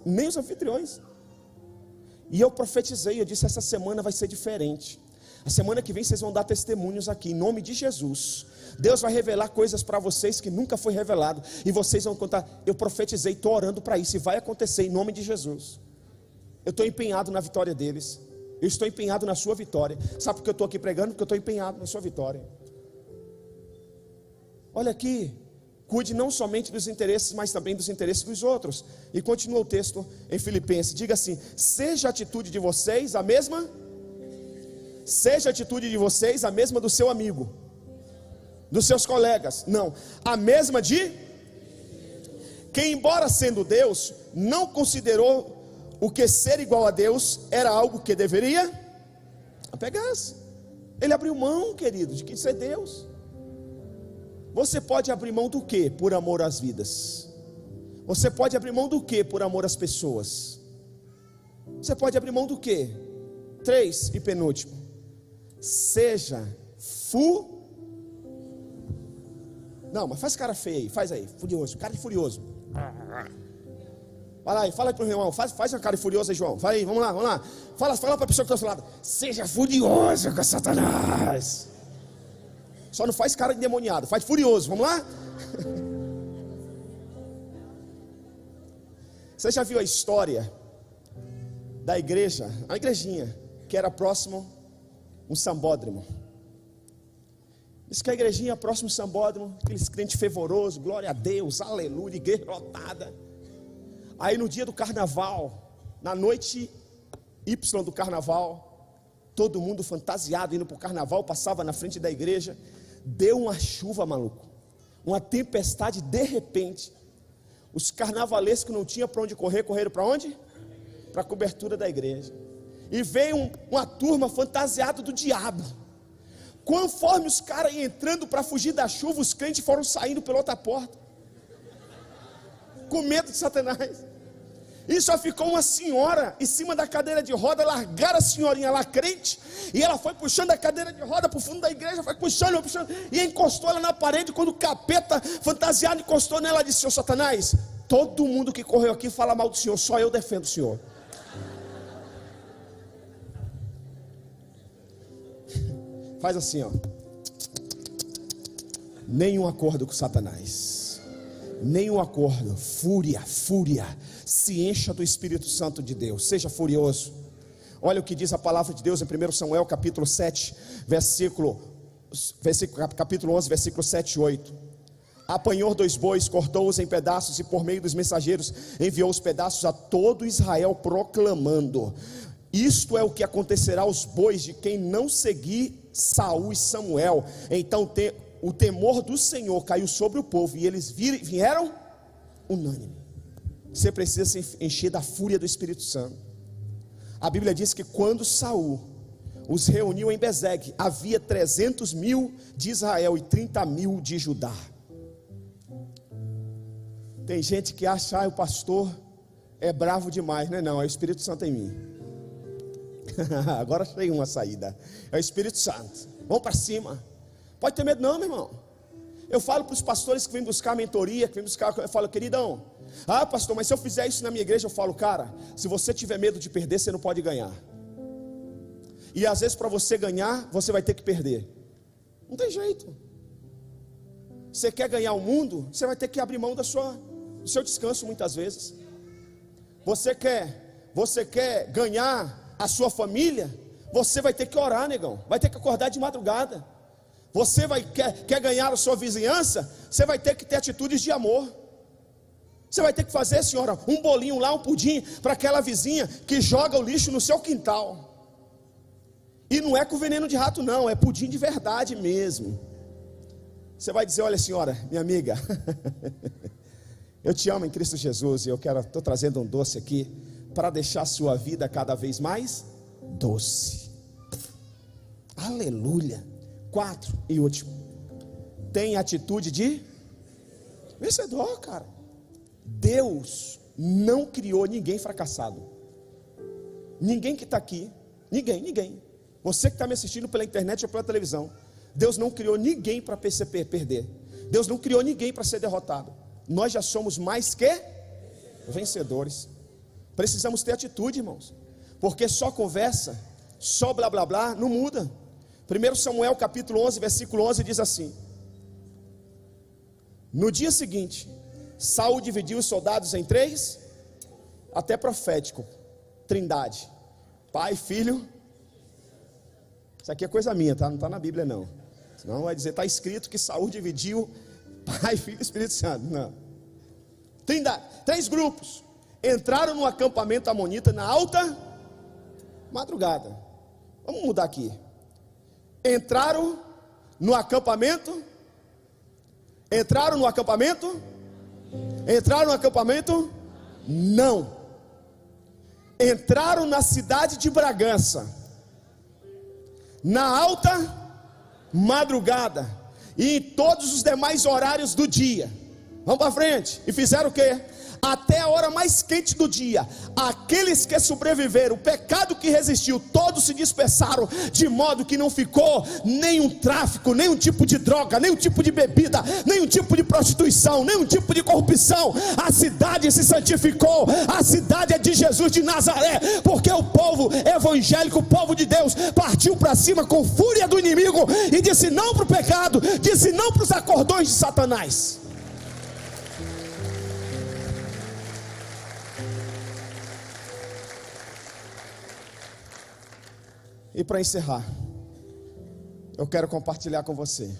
E eu profetizei, eu disse, essa semana vai ser diferente. A semana que vem vocês vão dar testemunhos aqui, em nome de Jesus. Deus vai revelar coisas para vocês que nunca foi revelado. E vocês vão contar, eu profetizei, estou orando para isso, e vai acontecer em nome de Jesus. Eu estou empenhado na vitória deles. Eu estou empenhado na sua vitória. Sabe por que eu estou aqui pregando? Porque eu estou empenhado na sua vitória. Olha aqui. Cuide não somente dos interesses, mas também dos interesses dos outros. E continua o texto em Filipenses. Diga assim: seja a atitude de vocês a mesma. Seja a atitude de vocês a mesma do seu amigo, dos seus colegas. Não, a mesma de quem, embora sendo Deus, não considerou o que ser igual a Deus era algo que deveria apegar-se. Ele abriu mão, querido, de que ser Deus. Você pode abrir mão do que por amor às vidas? Você pode abrir mão do que por amor às pessoas? Você pode abrir mão do que? 3 e penúltimo. Seja Não, mas faz cara feia aí, faz aí, furioso, cara de furioso. Vai lá e fala aí pro irmão, faz uma cara de furioso aí, João. Fala aí, vamos lá. Fala para a pessoa que está ao seu lado. Seja furioso com Satanás. Só não faz cara de endemoniado, faz furioso, vamos lá? Você já viu a história da igreja, a igrejinha, que era próximo um sambódromo? Diz que a igrejinha próximo ao sambódromo, aqueles crentes fervorosos, glória a Deus, aleluia, igreja lotada. Aí no dia do carnaval, na noite Y do carnaval, todo mundo fantasiado, indo para o carnaval, passava na frente da igreja. Deu uma chuva, maluco, uma tempestade de repente. Os carnavalescos não tinham para onde correr, correram para onde? Para a cobertura da igreja. E veio uma turma fantasiada do diabo. Conforme os caras iam entrando para fugir da chuva, os crentes foram saindo pela outra porta, com medo de Satanás. E só ficou uma senhora em cima da cadeira de roda. Largaram a senhorinha lá, crente, e ela foi puxando a cadeira de roda para o fundo da igreja, foi puxando, e encostou ela na parede. Quando o capeta fantasiado encostou nela, ela disse: Senhor Satanás, todo mundo que correu aqui fala mal do Senhor, só eu defendo o Senhor. Faz assim, ó. Nenhum acordo com Satanás. Nenhum acordo. Fúria, fúria. Se encha do Espírito Santo de Deus. Seja furioso. Olha o que diz a palavra de Deus em 1 Samuel capítulo 7, capítulo 11, versículo 7 e 8. Apanhou 2 bois, cortou-os em pedaços e por meio dos mensageiros enviou os pedaços a todo Israel, proclamando: isto é o que acontecerá aos bois de quem não seguir Saul e Samuel. Então o temor do Senhor caiu sobre o povo e eles vieram unânime. Você precisa se encher da fúria do Espírito Santo. A Bíblia diz que quando Saul os reuniu em Bezegue, havia 300.000 de Israel e 30.000 de Judá. Tem gente que acha, o pastor é bravo demais. Não é não, é o Espírito Santo em mim. Agora achei uma saída. É o Espírito Santo. Vamos para cima. Pode ter medo não, meu irmão. Eu falo para os pastores que vêm buscar mentoria, que vêm buscar, eu falo: queridão, pastor, mas se eu fizer isso na minha igreja, eu falo: cara, se você tiver medo de perder, você não pode ganhar. E às vezes para você ganhar, você vai ter que perder. Não tem jeito. Você quer ganhar o mundo, você vai ter que abrir mão do seu descanso muitas vezes. Você quer ganhar a sua família, você vai ter que orar, negão. Vai ter que acordar de madrugada. Você quer ganhar a sua vizinhança, você vai ter que ter atitudes de amor. Você vai ter que fazer, senhora, um bolinho lá, um pudim para aquela vizinha que joga o lixo no seu quintal. E não é com veneno de rato não, é pudim de verdade mesmo. Você vai dizer: olha, senhora, minha amiga, eu te amo em Cristo Jesus, e estou trazendo um doce aqui para deixar a sua vida cada vez mais doce. Aleluia. 4 e último. Tem atitude de vencedor, cara. Deus não criou ninguém fracassado. Ninguém que está aqui, ninguém. Você que está me assistindo pela internet ou pela televisão, Deus não criou ninguém para perder. Deus não criou ninguém para ser derrotado. Nós já somos mais que vencedores. Precisamos ter atitude, irmãos, porque só conversa, só blá blá blá não muda. 1 Samuel capítulo 11, versículo 11 diz assim: no dia seguinte, Saul dividiu os soldados em 3, até profético, trindade, Pai, Filho. Isso aqui é coisa minha, tá? Não está na Bíblia não. Senão vai dizer, está escrito que Saul dividiu Pai, Filho e Espírito Santo. Não. Trindade, 3 grupos entraram no acampamento amonita na alta madrugada. Vamos mudar aqui. Entraram no acampamento. Não. Entraram na cidade de Bragança na alta madrugada e em todos os demais horários do dia. Vamos para frente. E fizeram o quê? Até a hora mais quente do dia, aqueles que sobreviveram, o pecado que resistiu, todos se dispersaram, de modo que não ficou nenhum tráfico, nenhum tipo de droga, nenhum tipo de bebida, nenhum tipo de prostituição, nenhum tipo de corrupção. A cidade se santificou. A cidade é de Jesus de Nazaré, porque o povo evangélico, o povo de Deus, partiu para cima com fúria do inimigo e disse não para o pecado, disse não para os acordões de Satanás. E para encerrar, eu quero compartilhar com você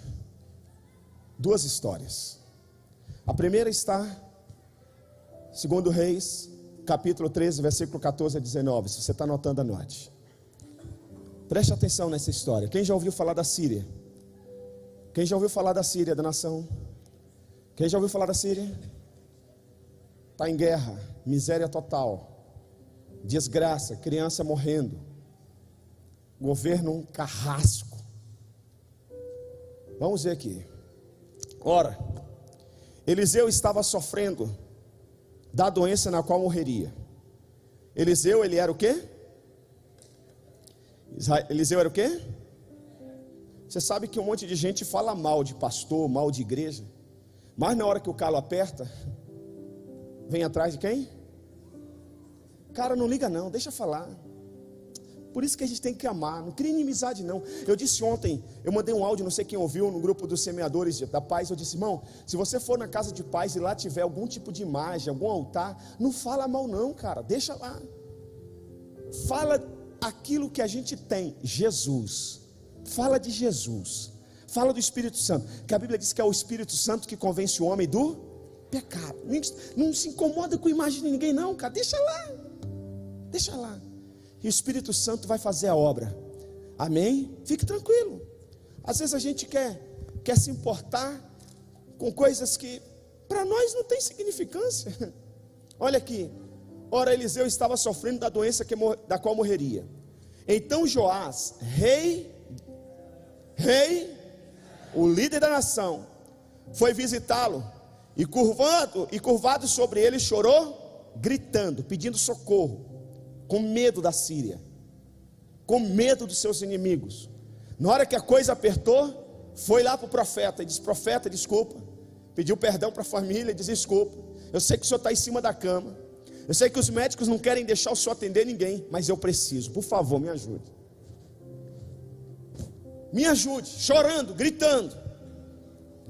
2 histórias. A primeira está em 2 Reis, capítulo 13, versículo 14 a 19. Se você está anotando, anote. Preste atenção nessa história. Quem já ouviu falar da Síria? Quem já ouviu falar da Síria, da nação? Quem já ouviu falar da Síria? Está em guerra, miséria total, desgraça, criança morrendo, governo um carrasco. Vamos ver aqui. Ora, Eliseu estava sofrendo da doença na qual morreria. Eliseu, ele era o quê? Eliseu era o quê? Você sabe que um monte de gente fala mal de pastor, mal de igreja, mas na hora que o calo aperta, vem atrás de quem? Cara, não liga não, deixa falar. Por isso que a gente tem que amar, não cria inimizade não. Eu disse ontem, eu mandei um áudio, não sei quem ouviu, no grupo dos semeadores da paz. Eu disse, irmão, se você for na casa de paz e lá tiver algum tipo de imagem, algum altar, não fala mal não, cara, deixa lá. Fala aquilo que a gente tem, Jesus. Fala de Jesus, fala do Espírito Santo, que a Bíblia diz que é o Espírito Santo que convence o homem do pecado. Não se incomoda com a imagem de ninguém não, cara, deixa lá, deixa lá. E o Espírito Santo vai fazer a obra, amém? Fique tranquilo. Às vezes a gente quer se importar com coisas que para nós não tem significância. Olha aqui, ora Eliseu estava sofrendo da doença da qual morreria. Então Joás, rei, o líder da nação, foi visitá-lo e curvado sobre ele chorou, gritando, pedindo socorro, com medo da Síria, com medo dos seus inimigos. Na hora que a coisa apertou, foi lá para o profeta e disse, profeta, desculpa, pediu perdão para a família, disse, desculpa, eu sei que o senhor está em cima da cama, eu sei que os médicos não querem deixar o senhor atender ninguém, mas eu preciso, por favor, me ajude. Me ajude, chorando, gritando.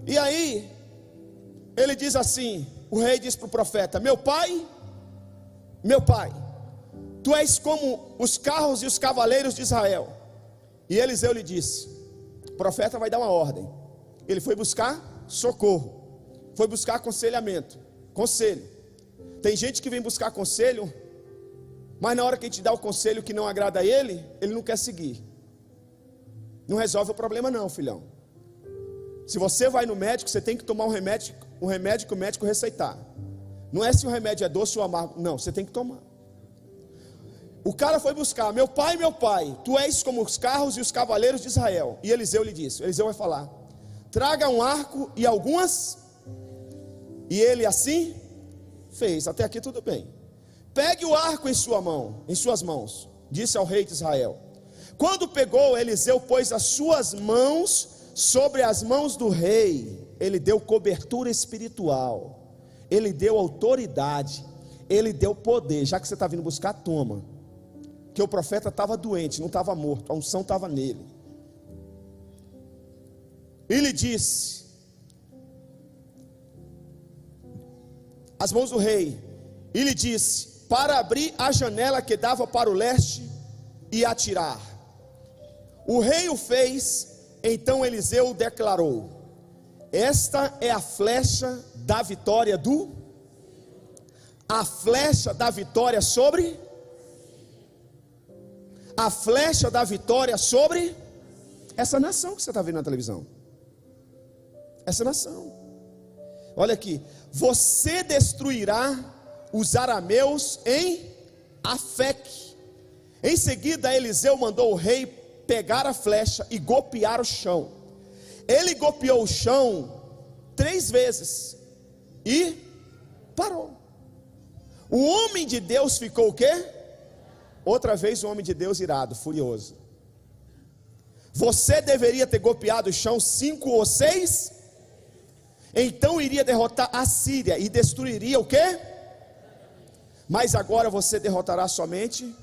E aí, ele diz assim, o rei diz para o profeta, meu pai, tu és como os carros e os cavaleiros de Israel. E Eliseu lhe disse, o profeta vai dar uma ordem. Ele foi buscar socorro, foi buscar aconselhamento, conselho. Tem gente que vem buscar conselho, mas na hora que a gente dá o conselho que não agrada a ele, ele não quer seguir. Não resolve o problema não, filhão. Se você vai no médico, você tem que tomar um remédio que o médico receitar. Não é se o remédio é doce ou amargo, não, você tem que tomar. O cara foi buscar, meu pai, tu és como os carros e os cavaleiros de Israel. E Eliseu lhe disse, Eliseu vai falar, traga um arco e algumas. E ele assim fez, até aqui tudo bem. Pegue o arco em suas mãos, disse ao rei de Israel. Quando pegou, Eliseu pôs as suas mãos sobre as mãos do rei. Ele deu cobertura espiritual, ele deu autoridade, ele deu poder. Já que você está vindo buscar, toma. Que o profeta estava doente, não estava morto, a unção estava nele. Ele disse, as mãos do rei, e lhe disse, para abrir a janela que dava para o leste e atirar. O rei o fez, então Eliseu declarou, esta é a flecha da vitória a flecha da vitória sobre essa nação que você está vendo na televisão. Essa nação. Olha aqui, você destruirá os arameus em Afeque. Em seguida Eliseu mandou o rei pegar a flecha e golpear o chão. Ele golpeou o chão 3 vezes e parou. O homem de Deus ficou o quê? Outra vez o homem de Deus irado, furioso. Você deveria ter golpeado o chão 5 ou 6, então iria derrotar a Síria e destruiria o quê? Mas agora você derrotará somente.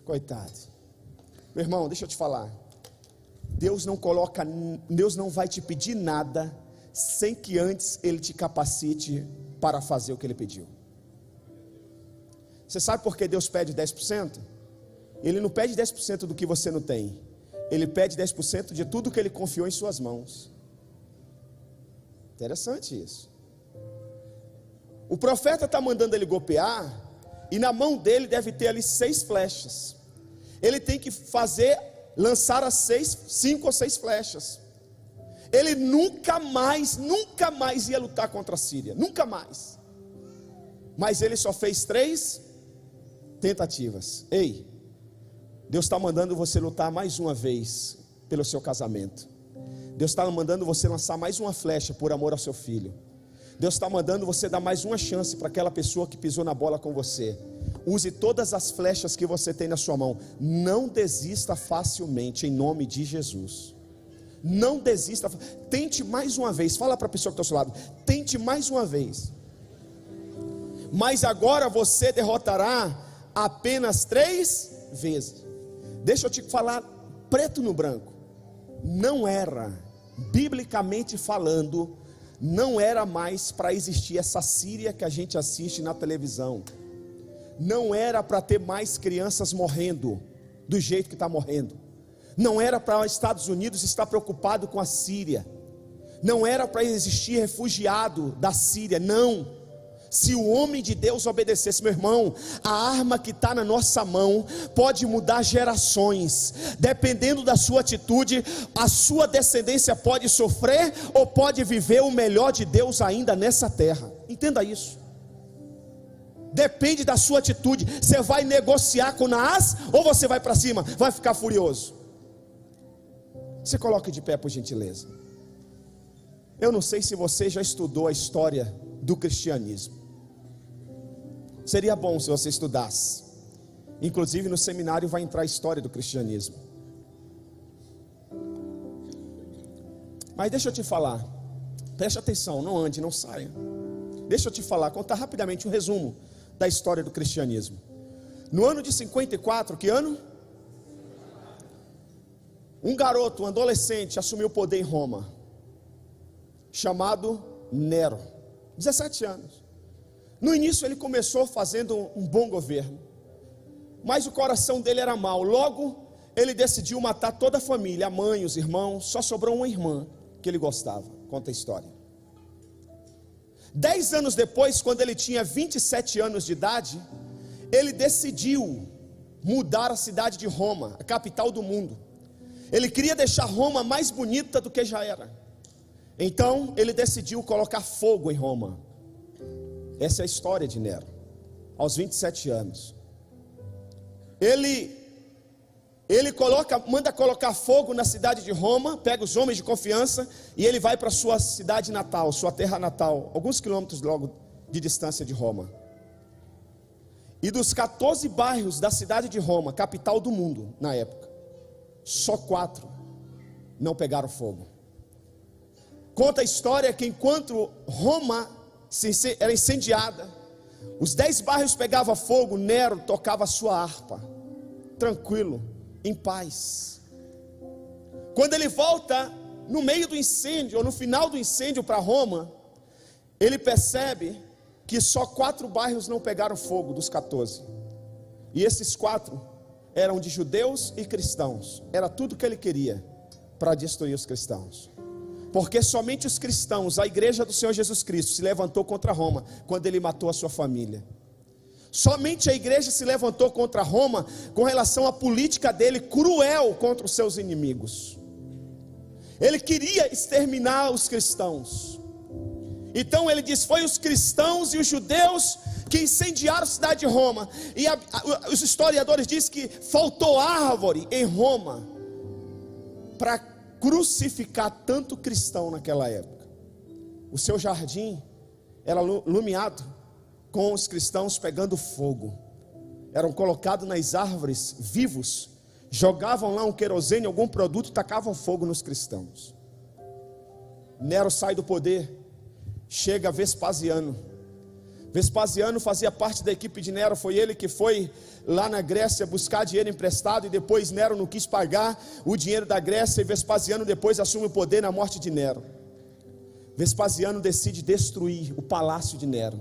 Coitado. Meu irmão, deixa eu te falar. Deus não vai te pedir nada sem que antes Ele te capacite para fazer o que Ele pediu. Você sabe por que Deus pede 10%? Ele não pede 10% do que você não tem. Ele pede 10% de tudo que Ele confiou em suas mãos. Interessante isso. O profeta está mandando ele golpear, e na mão dele deve ter ali 6 flechas. Ele tem que lançar as 5 ou 6 flechas. Ele nunca mais ia lutar contra a Síria, nunca mais. Mas ele só fez 3 tentativas. Ei, Deus está mandando você lutar mais uma vez pelo seu casamento. Deus está mandando você lançar mais uma flecha por amor ao seu filho. Deus está mandando você dar mais uma chance para aquela pessoa que pisou na bola com você. Use todas as flechas que você tem na sua mão. Não desista facilmente, em nome de Jesus. Não desista. Tente mais uma vez. Fala para a pessoa que está ao seu lado. Tente mais uma vez. Mas agora você derrotará apenas 3 vezes. Deixa eu te falar preto no branco. Não era, biblicamente falando, não era mais para existir essa Síria que a gente assiste na televisão. Não era para ter mais crianças morrendo do jeito que está morrendo. Não era para os Estados Unidos estar preocupado com a Síria. Não era para existir refugiado da Síria, não. Se o homem de Deus obedecesse, meu irmão, a arma que está na nossa mão pode mudar gerações. Dependendo da sua atitude, a sua descendência pode sofrer ou pode viver o melhor de Deus ainda nessa terra. Entenda isso. Depende da sua atitude. Você vai negociar com Naás ou você vai para cima, vai ficar furioso? Se coloque de pé, por gentileza. Eu não sei se você já estudou a história do cristianismo. Seria bom se você estudasse. Inclusive no seminário vai entrar a história do cristianismo. Mas deixa eu te falar. Preste atenção, não ande, não saia. Deixa eu te falar, contar rapidamente um resumo da história do cristianismo. No ano de 54, que ano? Um garoto, um adolescente assumiu o poder em Roma, chamado Nero, 17 anos. No início ele começou fazendo um bom governo, mas o coração dele era mau. Logo ele decidiu matar toda a família, a mãe, os irmãos. Só sobrou uma irmã que ele gostava. Conta a história. 10 anos depois, quando ele tinha 27 anos de idade, ele decidiu mudar a cidade de Roma, a capital do mundo. Ele queria deixar Roma mais bonita do que já era. Então ele decidiu colocar fogo em Roma. Essa é a história de Nero. Aos 27 anos ele manda colocar fogo na cidade de Roma. Pega os homens de confiança e ele vai para sua cidade natal, sua terra natal, alguns quilômetros logo de distância de Roma. E dos 14 bairros da cidade de Roma, capital do mundo na época, só 4 não pegaram fogo. Conta a história que enquanto Roma era incendiada, os 10 bairros pegavam fogo, Nero tocava a sua harpa, tranquilo, em paz. Quando ele volta no meio do incêndio, ou no final do incêndio para Roma, ele percebe que só 4 bairros não pegaram fogo dos 14. E esses 4 eram de judeus e cristãos. Era tudo que ele queria para destruir os cristãos. Porque somente os cristãos, a igreja do Senhor Jesus Cristo, se levantou contra Roma quando ele matou a sua família. Somente a igreja se levantou contra Roma com relação à política dele cruel contra os seus inimigos. Ele queria exterminar os cristãos. Então ele diz: foi os cristãos e os judeus que incendiaram a cidade de Roma. E os historiadores dizem que faltou árvore em Roma para crucificar tanto cristão naquela época. O seu jardim era iluminado com os cristãos pegando fogo. Eram colocados nas árvores vivos, jogavam lá um querosene, algum produto, tacavam fogo nos cristãos. Nero sai do poder, chega Vespasiano. Vespasiano fazia parte da equipe de Nero. Foi ele que foi lá na Grécia buscar dinheiro emprestado, e depois Nero não quis pagar o dinheiro da Grécia, e Vespasiano depois assume o poder na morte de Nero. Vespasiano decide destruir o palácio de Nero,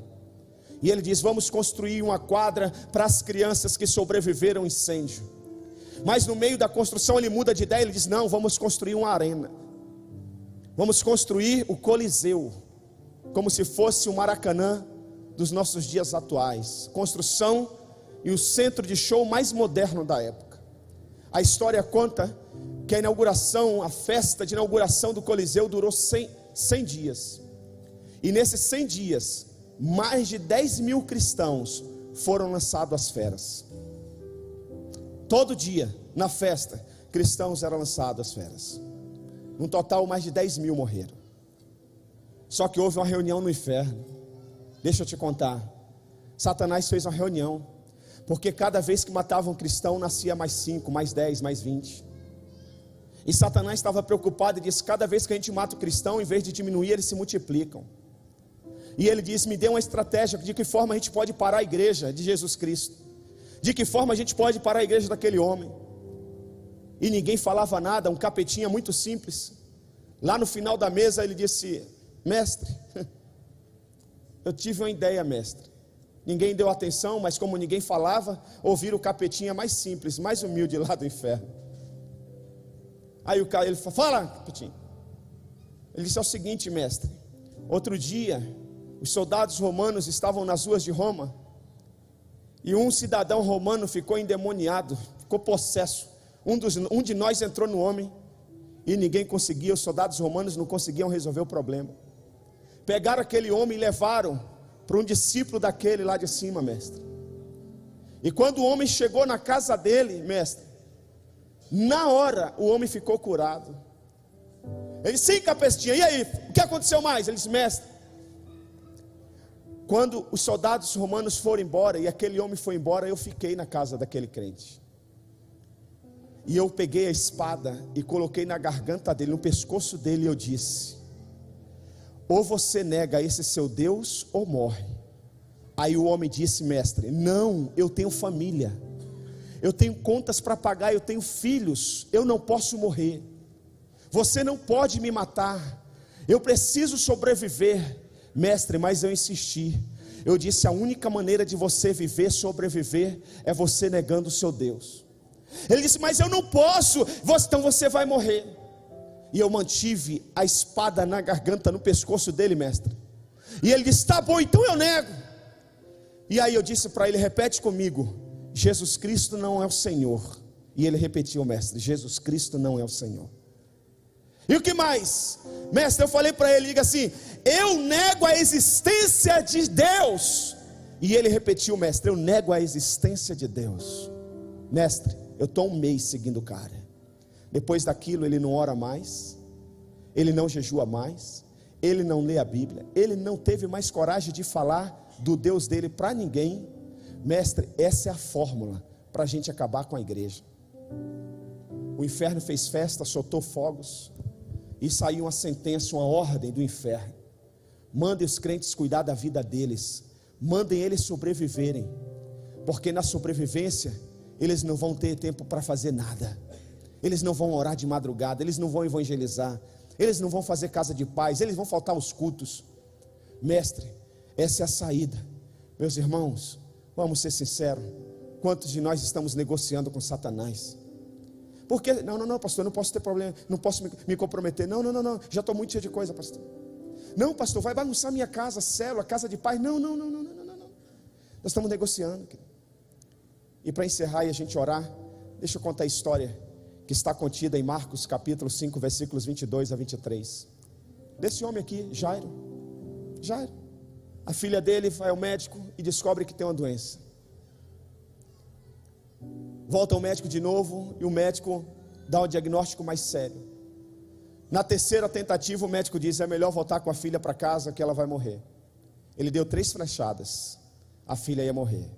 e ele diz: vamos construir uma quadra para as crianças que sobreviveram ao incêndio. Mas no meio da construção ele muda de ideia, ele diz: não, vamos construir uma arena, vamos construir o Coliseu, como se fosse o Maracanã dos nossos dias atuais. Construção e o centro de show mais moderno da época. A história conta que a inauguração, a festa de inauguração do Coliseu durou 100 dias. E nesses 100 dias, mais de 10.000 cristãos foram lançados às feras. Todo dia, na festa, cristãos eram lançados às feras. No total, mais de 10.000 morreram. Só que houve uma reunião no inferno. Deixa eu te contar. Satanás fez uma reunião, porque cada vez que matava um cristão, nascia mais 5, mais 10, mais 20. E Satanás estava preocupado e disse: cada vez que a gente mata o cristão, em vez de diminuir, eles se multiplicam. E ele disse: me dê uma estratégia de que forma a gente pode parar a igreja de Jesus Cristo. de que forma a gente pode parar a igreja daquele homem. E ninguém falava nada, um capetinha muito simples. Lá no final da mesa ele disse: mestre, eu tive uma ideia, mestre. Ninguém deu atenção, mas como ninguém falava, ouviram o capetinha mais simples, mais humilde lá do inferno. Aí o cara, ele falou: fala, capetinho. Ele disse: é o seguinte, mestre, outro dia os soldados romanos estavam nas ruas de Roma, e um cidadão romano ficou endemoniado, ficou possesso. Um de nós entrou no homem, e ninguém conseguia, os soldados romanos não conseguiam resolver o problema. Pegaram aquele homem e levaram para um discípulo daquele lá de cima, mestre. E quando o homem chegou na casa dele, mestre, na hora o homem ficou curado. Ele disse: sim, capetinha, e aí, o que aconteceu mais? Ele disse: mestre, quando os soldados romanos foram embora e aquele homem foi embora, eu fiquei na casa daquele crente. E eu peguei a espada e coloquei na garganta dele, no pescoço dele, e eu disse: ou você nega esse seu Deus ou morre. Aí o homem disse: mestre, não, eu tenho família, eu tenho contas para pagar, eu tenho filhos, eu não posso morrer. Você não pode me matar, eu preciso sobreviver. Mestre, mas eu insisti. Eu disse: a única maneira de você viver, sobreviver, é você negando o seu Deus. Ele disse: mas eu não posso. Então você vai morrer. E eu mantive a espada na garganta, no pescoço dele, mestre. E ele disse: tá bom, então eu nego. E aí eu disse para ele: repete comigo: Jesus Cristo não é o Senhor. E ele repetiu: mestre, Jesus Cristo não é o Senhor. E o que mais? Mestre, eu falei para ele, diga assim: eu nego a existência de Deus. E ele repetiu: mestre, eu nego a existência de Deus. Mestre, eu estou um mês seguindo o cara. Depois daquilo ele não ora mais, ele não jejua mais, ele não lê a Bíblia, ele não teve mais coragem de falar do Deus dele para ninguém. Mestre, essa é a fórmula para a gente acabar com a igreja. O inferno fez festa, soltou fogos, e saiu uma sentença, uma ordem do inferno: mandem os crentes cuidar da vida deles, mandem eles sobreviverem, porque na sobrevivência eles não vão ter tempo para fazer nada. Eles não vão orar de madrugada, eles não vão evangelizar, eles não vão fazer casa de paz, eles vão faltar aos cultos. Mestre, essa é a saída. Meus irmãos, vamos ser sinceros, quantos de nós estamos negociando com Satanás? Porque, não, pastor, eu não posso ter problema, não posso me comprometer, não, já estou muito cheio de coisa, pastor. Não, pastor, vai bagunçar minha casa, célula, casa de paz, não, nós estamos negociando, querido. E para encerrar e a gente orar, deixa eu contar a história que está contida em Marcos capítulo 5, versículos 22 a 23, desse homem aqui, Jairo. A filha dele vai ao médico e descobre que tem uma doença. Volta ao médico de novo, e o médico dá um diagnóstico mais sério. Na terceira tentativa o médico diz: é melhor voltar com a filha para casa, que ela vai morrer. Ele deu 3 flechadas, a filha ia morrer.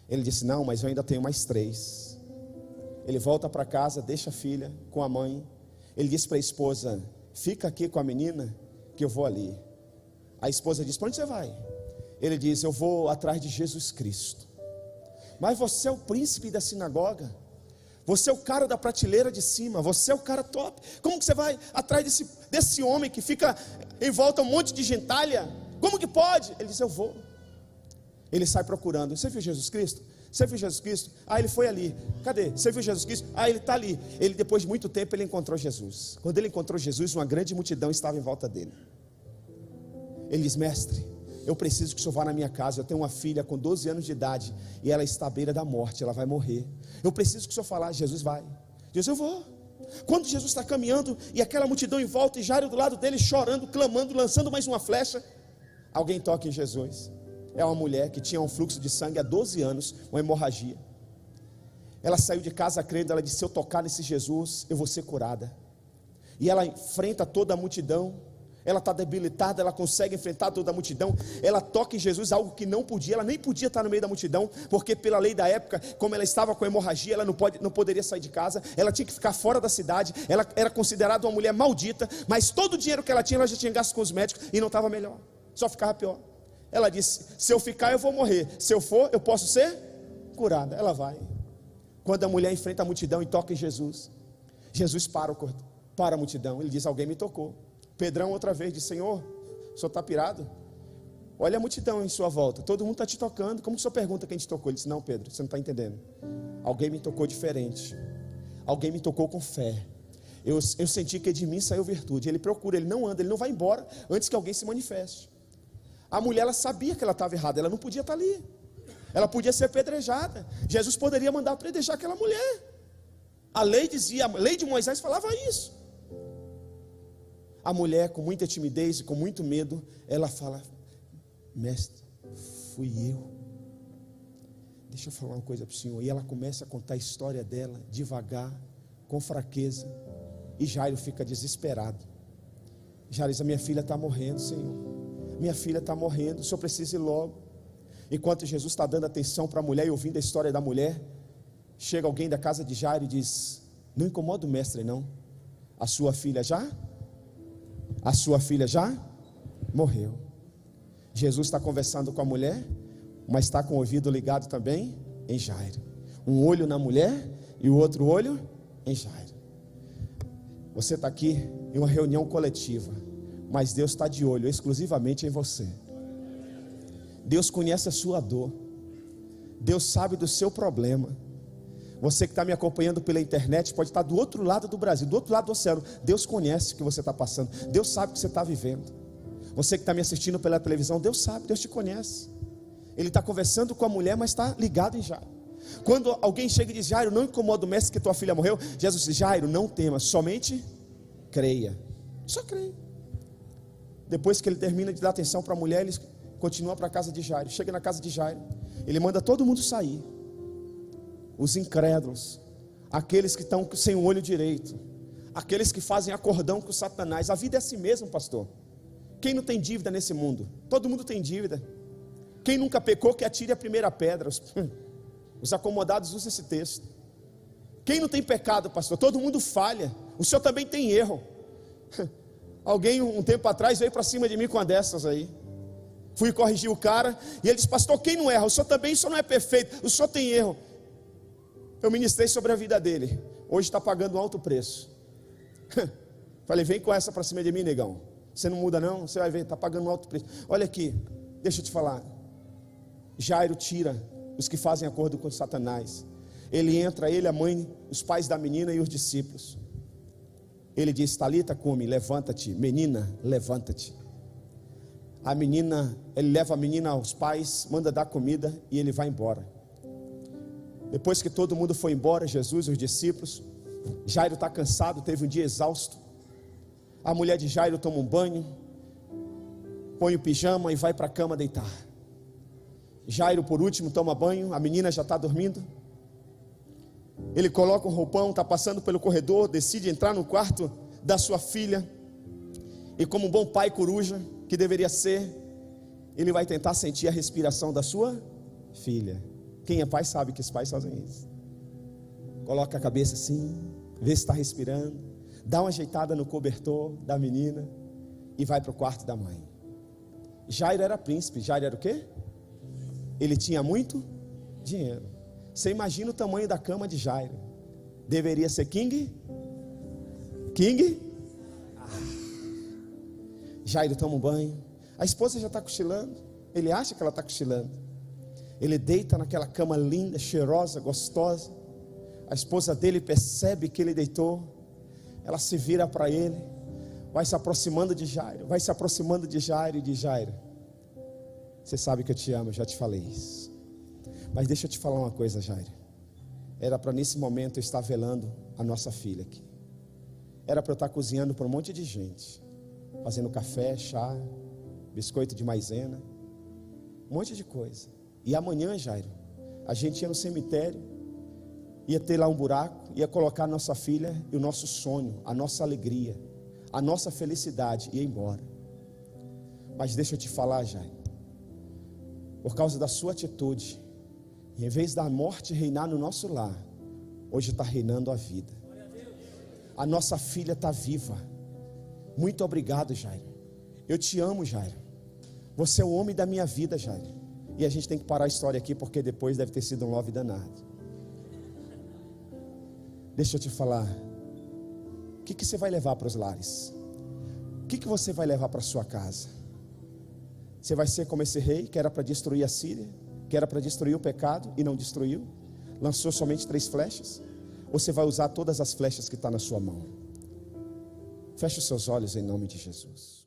Ele disse: não, mas eu ainda tenho mais 3. Ele volta para casa, deixa a filha com a mãe. Ele disse para a esposa: fica aqui com a menina, que eu vou ali. A esposa diz: para onde você vai? Ele diz: eu vou atrás de Jesus Cristo. Mas você é o príncipe da sinagoga, você é o cara da prateleira de cima, você é o cara top. Como que você vai atrás desse homem que fica em volta um monte de gentalha? Como que pode? Ele diz: eu vou. Ele sai procurando: você viu Jesus Cristo? Você viu Jesus Cristo? Ah, ele foi ali. Cadê? Você viu Jesus Cristo? Ah, ele está ali. Ele, depois de muito tempo, ele encontrou Jesus. Quando ele encontrou Jesus, uma grande multidão estava em volta dele. Ele diz: mestre, eu preciso que o senhor vá na minha casa. Eu tenho uma filha com 12 anos de idade e ela está à beira da morte, ela vai morrer. Eu preciso que o senhor fale. Jesus vai. Diz: eu vou. Quando Jesus está caminhando e aquela multidão em volta, e Jairo do lado dele chorando, clamando, lançando mais uma flecha, alguém toca em Jesus. É uma mulher que tinha um fluxo de sangue há 12 anos, uma hemorragia. Ela saiu de casa crendo, ela disse: se eu tocar nesse Jesus, eu vou ser curada. E ela enfrenta toda a multidão. Ela está debilitada, ela consegue enfrentar toda a multidão. Ela toca em Jesus, algo que não podia. Ela nem podia estar no meio da multidão, porque pela lei da época, como ela estava com hemorragia, ela não poderia sair de casa. Ela tinha que ficar fora da cidade. Ela era considerada uma mulher maldita. Mas todo o dinheiro que ela já tinha gasto com os médicos, e não estava melhor, só ficava pior. Ela disse: se eu ficar eu vou morrer, se eu for eu posso ser curada. Ela vai. Quando a mulher enfrenta a multidão e toca em Jesus, Jesus para a multidão. Ele diz: alguém me tocou. Pedrão outra vez diz: Senhor, o senhor está pirado? Olha a multidão em sua volta, todo mundo está te tocando. Como que o senhor pergunta quem te tocou? Ele disse: não, Pedro, você não está entendendo. Alguém me tocou diferente. Alguém me tocou com fé. Eu senti que de mim saiu virtude. Ele procura, ele não anda, ele não vai embora antes que alguém se manifeste. A mulher, ela sabia que ela estava errada, ela não podia estar ali. Ela podia ser apedrejada. Jesus poderia mandar apedrejar aquela mulher. A lei dizia, a lei de Moisés falava isso. A mulher, com muita timidez e com muito medo, ela fala: mestre, fui eu. Deixa eu falar uma coisa para o senhor. E ela começa a contar a história dela, devagar, com fraqueza. E Jairo fica desesperado. Jairo diz: a minha filha está morrendo, Senhor. Minha filha está morrendo, o senhor precisa ir logo. Enquanto Jesus está dando atenção para a mulher e ouvindo a história da mulher, chega alguém da casa de Jairo e diz: não incomoda o mestre não. A sua filha já morreu. Jesus está conversando com a mulher, mas está com o ouvido ligado também em Jairo. Um olho na mulher e o outro olho em Jairo. Você está aqui em uma reunião coletiva, mas Deus está de olho exclusivamente em você. Deus conhece a sua dor. Deus sabe do seu problema. Você que está me acompanhando pela internet pode estar do outro lado do Brasil, do outro lado do oceano. Deus conhece o que você está passando. Deus sabe o que você está vivendo. Você que está me assistindo pela televisão, Deus sabe, Deus te conhece. Ele está conversando com a mulher, mas está ligado em Jairo. Quando alguém chega e diz: Jairo, não incomoda o mestre que tua filha morreu, Jesus diz: Jairo, não tema, somente creia. Só creia. Depois que ele termina de dar atenção para a mulher, ele continua para a casa de Jairo. Chega na casa de Jairo, ele manda todo mundo sair. Os incrédulos, aqueles que estão sem o olho direito, aqueles que fazem acordão com Satanás. A vida é assim mesmo, pastor. Quem não tem dívida nesse mundo? Todo mundo tem dívida. Quem nunca pecou, que atire a primeira pedra. Os acomodados usam esse texto. Quem não tem pecado, pastor? Todo mundo falha. O senhor também tem erro. Alguém um tempo atrás veio para cima de mim com uma dessas aí. Fui corrigir o cara e ele disse: pastor, quem não erra? O senhor também, o senhor não é perfeito, o senhor tem erro. Eu ministrei sobre a vida dele. Hoje está pagando um alto preço. Falei: vem com essa para cima de mim, negão. Você não muda não? Você vai ver, está pagando um alto preço. Olha aqui, deixa eu te falar. Jairo tira os que fazem acordo com Satanás. Ele entra, ele, a mãe, os pais da menina e os discípulos. Ele diz: Talita cumi, levanta-te. Menina, levanta-te. A menina, ele leva a menina aos pais, manda dar comida e ele vai embora. Depois que todo mundo foi embora, Jesus e os discípulos, Jairo está cansado, teve um dia exausto. A mulher de Jairo toma um banho, põe o pijama e vai para a cama deitar. Jairo, por último, toma banho, a menina já está dormindo. Ele coloca um roupão, está passando pelo corredor, decide entrar no quarto da sua filha. E como um bom pai coruja que deveria ser, ele vai tentar sentir a respiração da sua filha. Quem é pai sabe que os pais fazem isso. Coloca a cabeça assim, vê se está respirando, dá uma ajeitada no cobertor da menina e vai para o quarto da mãe. Jairo era príncipe. Jairo era o quê? Ele tinha muito dinheiro. Você imagina o tamanho da cama de Jairo. Deveria ser king? Jairo toma um banho. A esposa já está cochilando. Ele acha que ela está cochilando. Ele deita naquela cama linda, cheirosa, gostosa. A esposa dele percebe que ele deitou. Ela se vira para ele, vai se aproximando de Jairo, e diz: Jairo, você sabe que eu te amo, eu já te falei isso. Mas deixa eu te falar uma coisa, Jairo. Era para nesse momento eu estar velando a nossa filha aqui. Era para eu estar cozinhando para um monte de gente, fazendo café, chá, biscoito de maisena, um monte de coisa. E amanhã, Jairo, a gente ia no cemitério, ia ter lá um buraco, ia colocar a nossa filha e o nosso sonho, a nossa alegria, a nossa felicidade, ia embora. Mas deixa eu te falar, Jairo, por causa da sua atitude, em vez da morte reinar no nosso lar, hoje está reinando a vida. A nossa filha está viva. Muito obrigado, Jairo. Eu te amo, Jairo. Você é o homem da minha vida, Jairo. E a gente tem que parar a história aqui, porque depois deve ter sido um love danado. Deixa eu te falar. O que você vai levar para os lares? O que você vai levar para a sua casa? Você vai ser como esse rei que era para destruir a Síria, que era para destruir o pecado e não destruiu? Lançou somente 3 flechas? Ou você vai usar todas as flechas que estão na sua mão? Feche os seus olhos em nome de Jesus.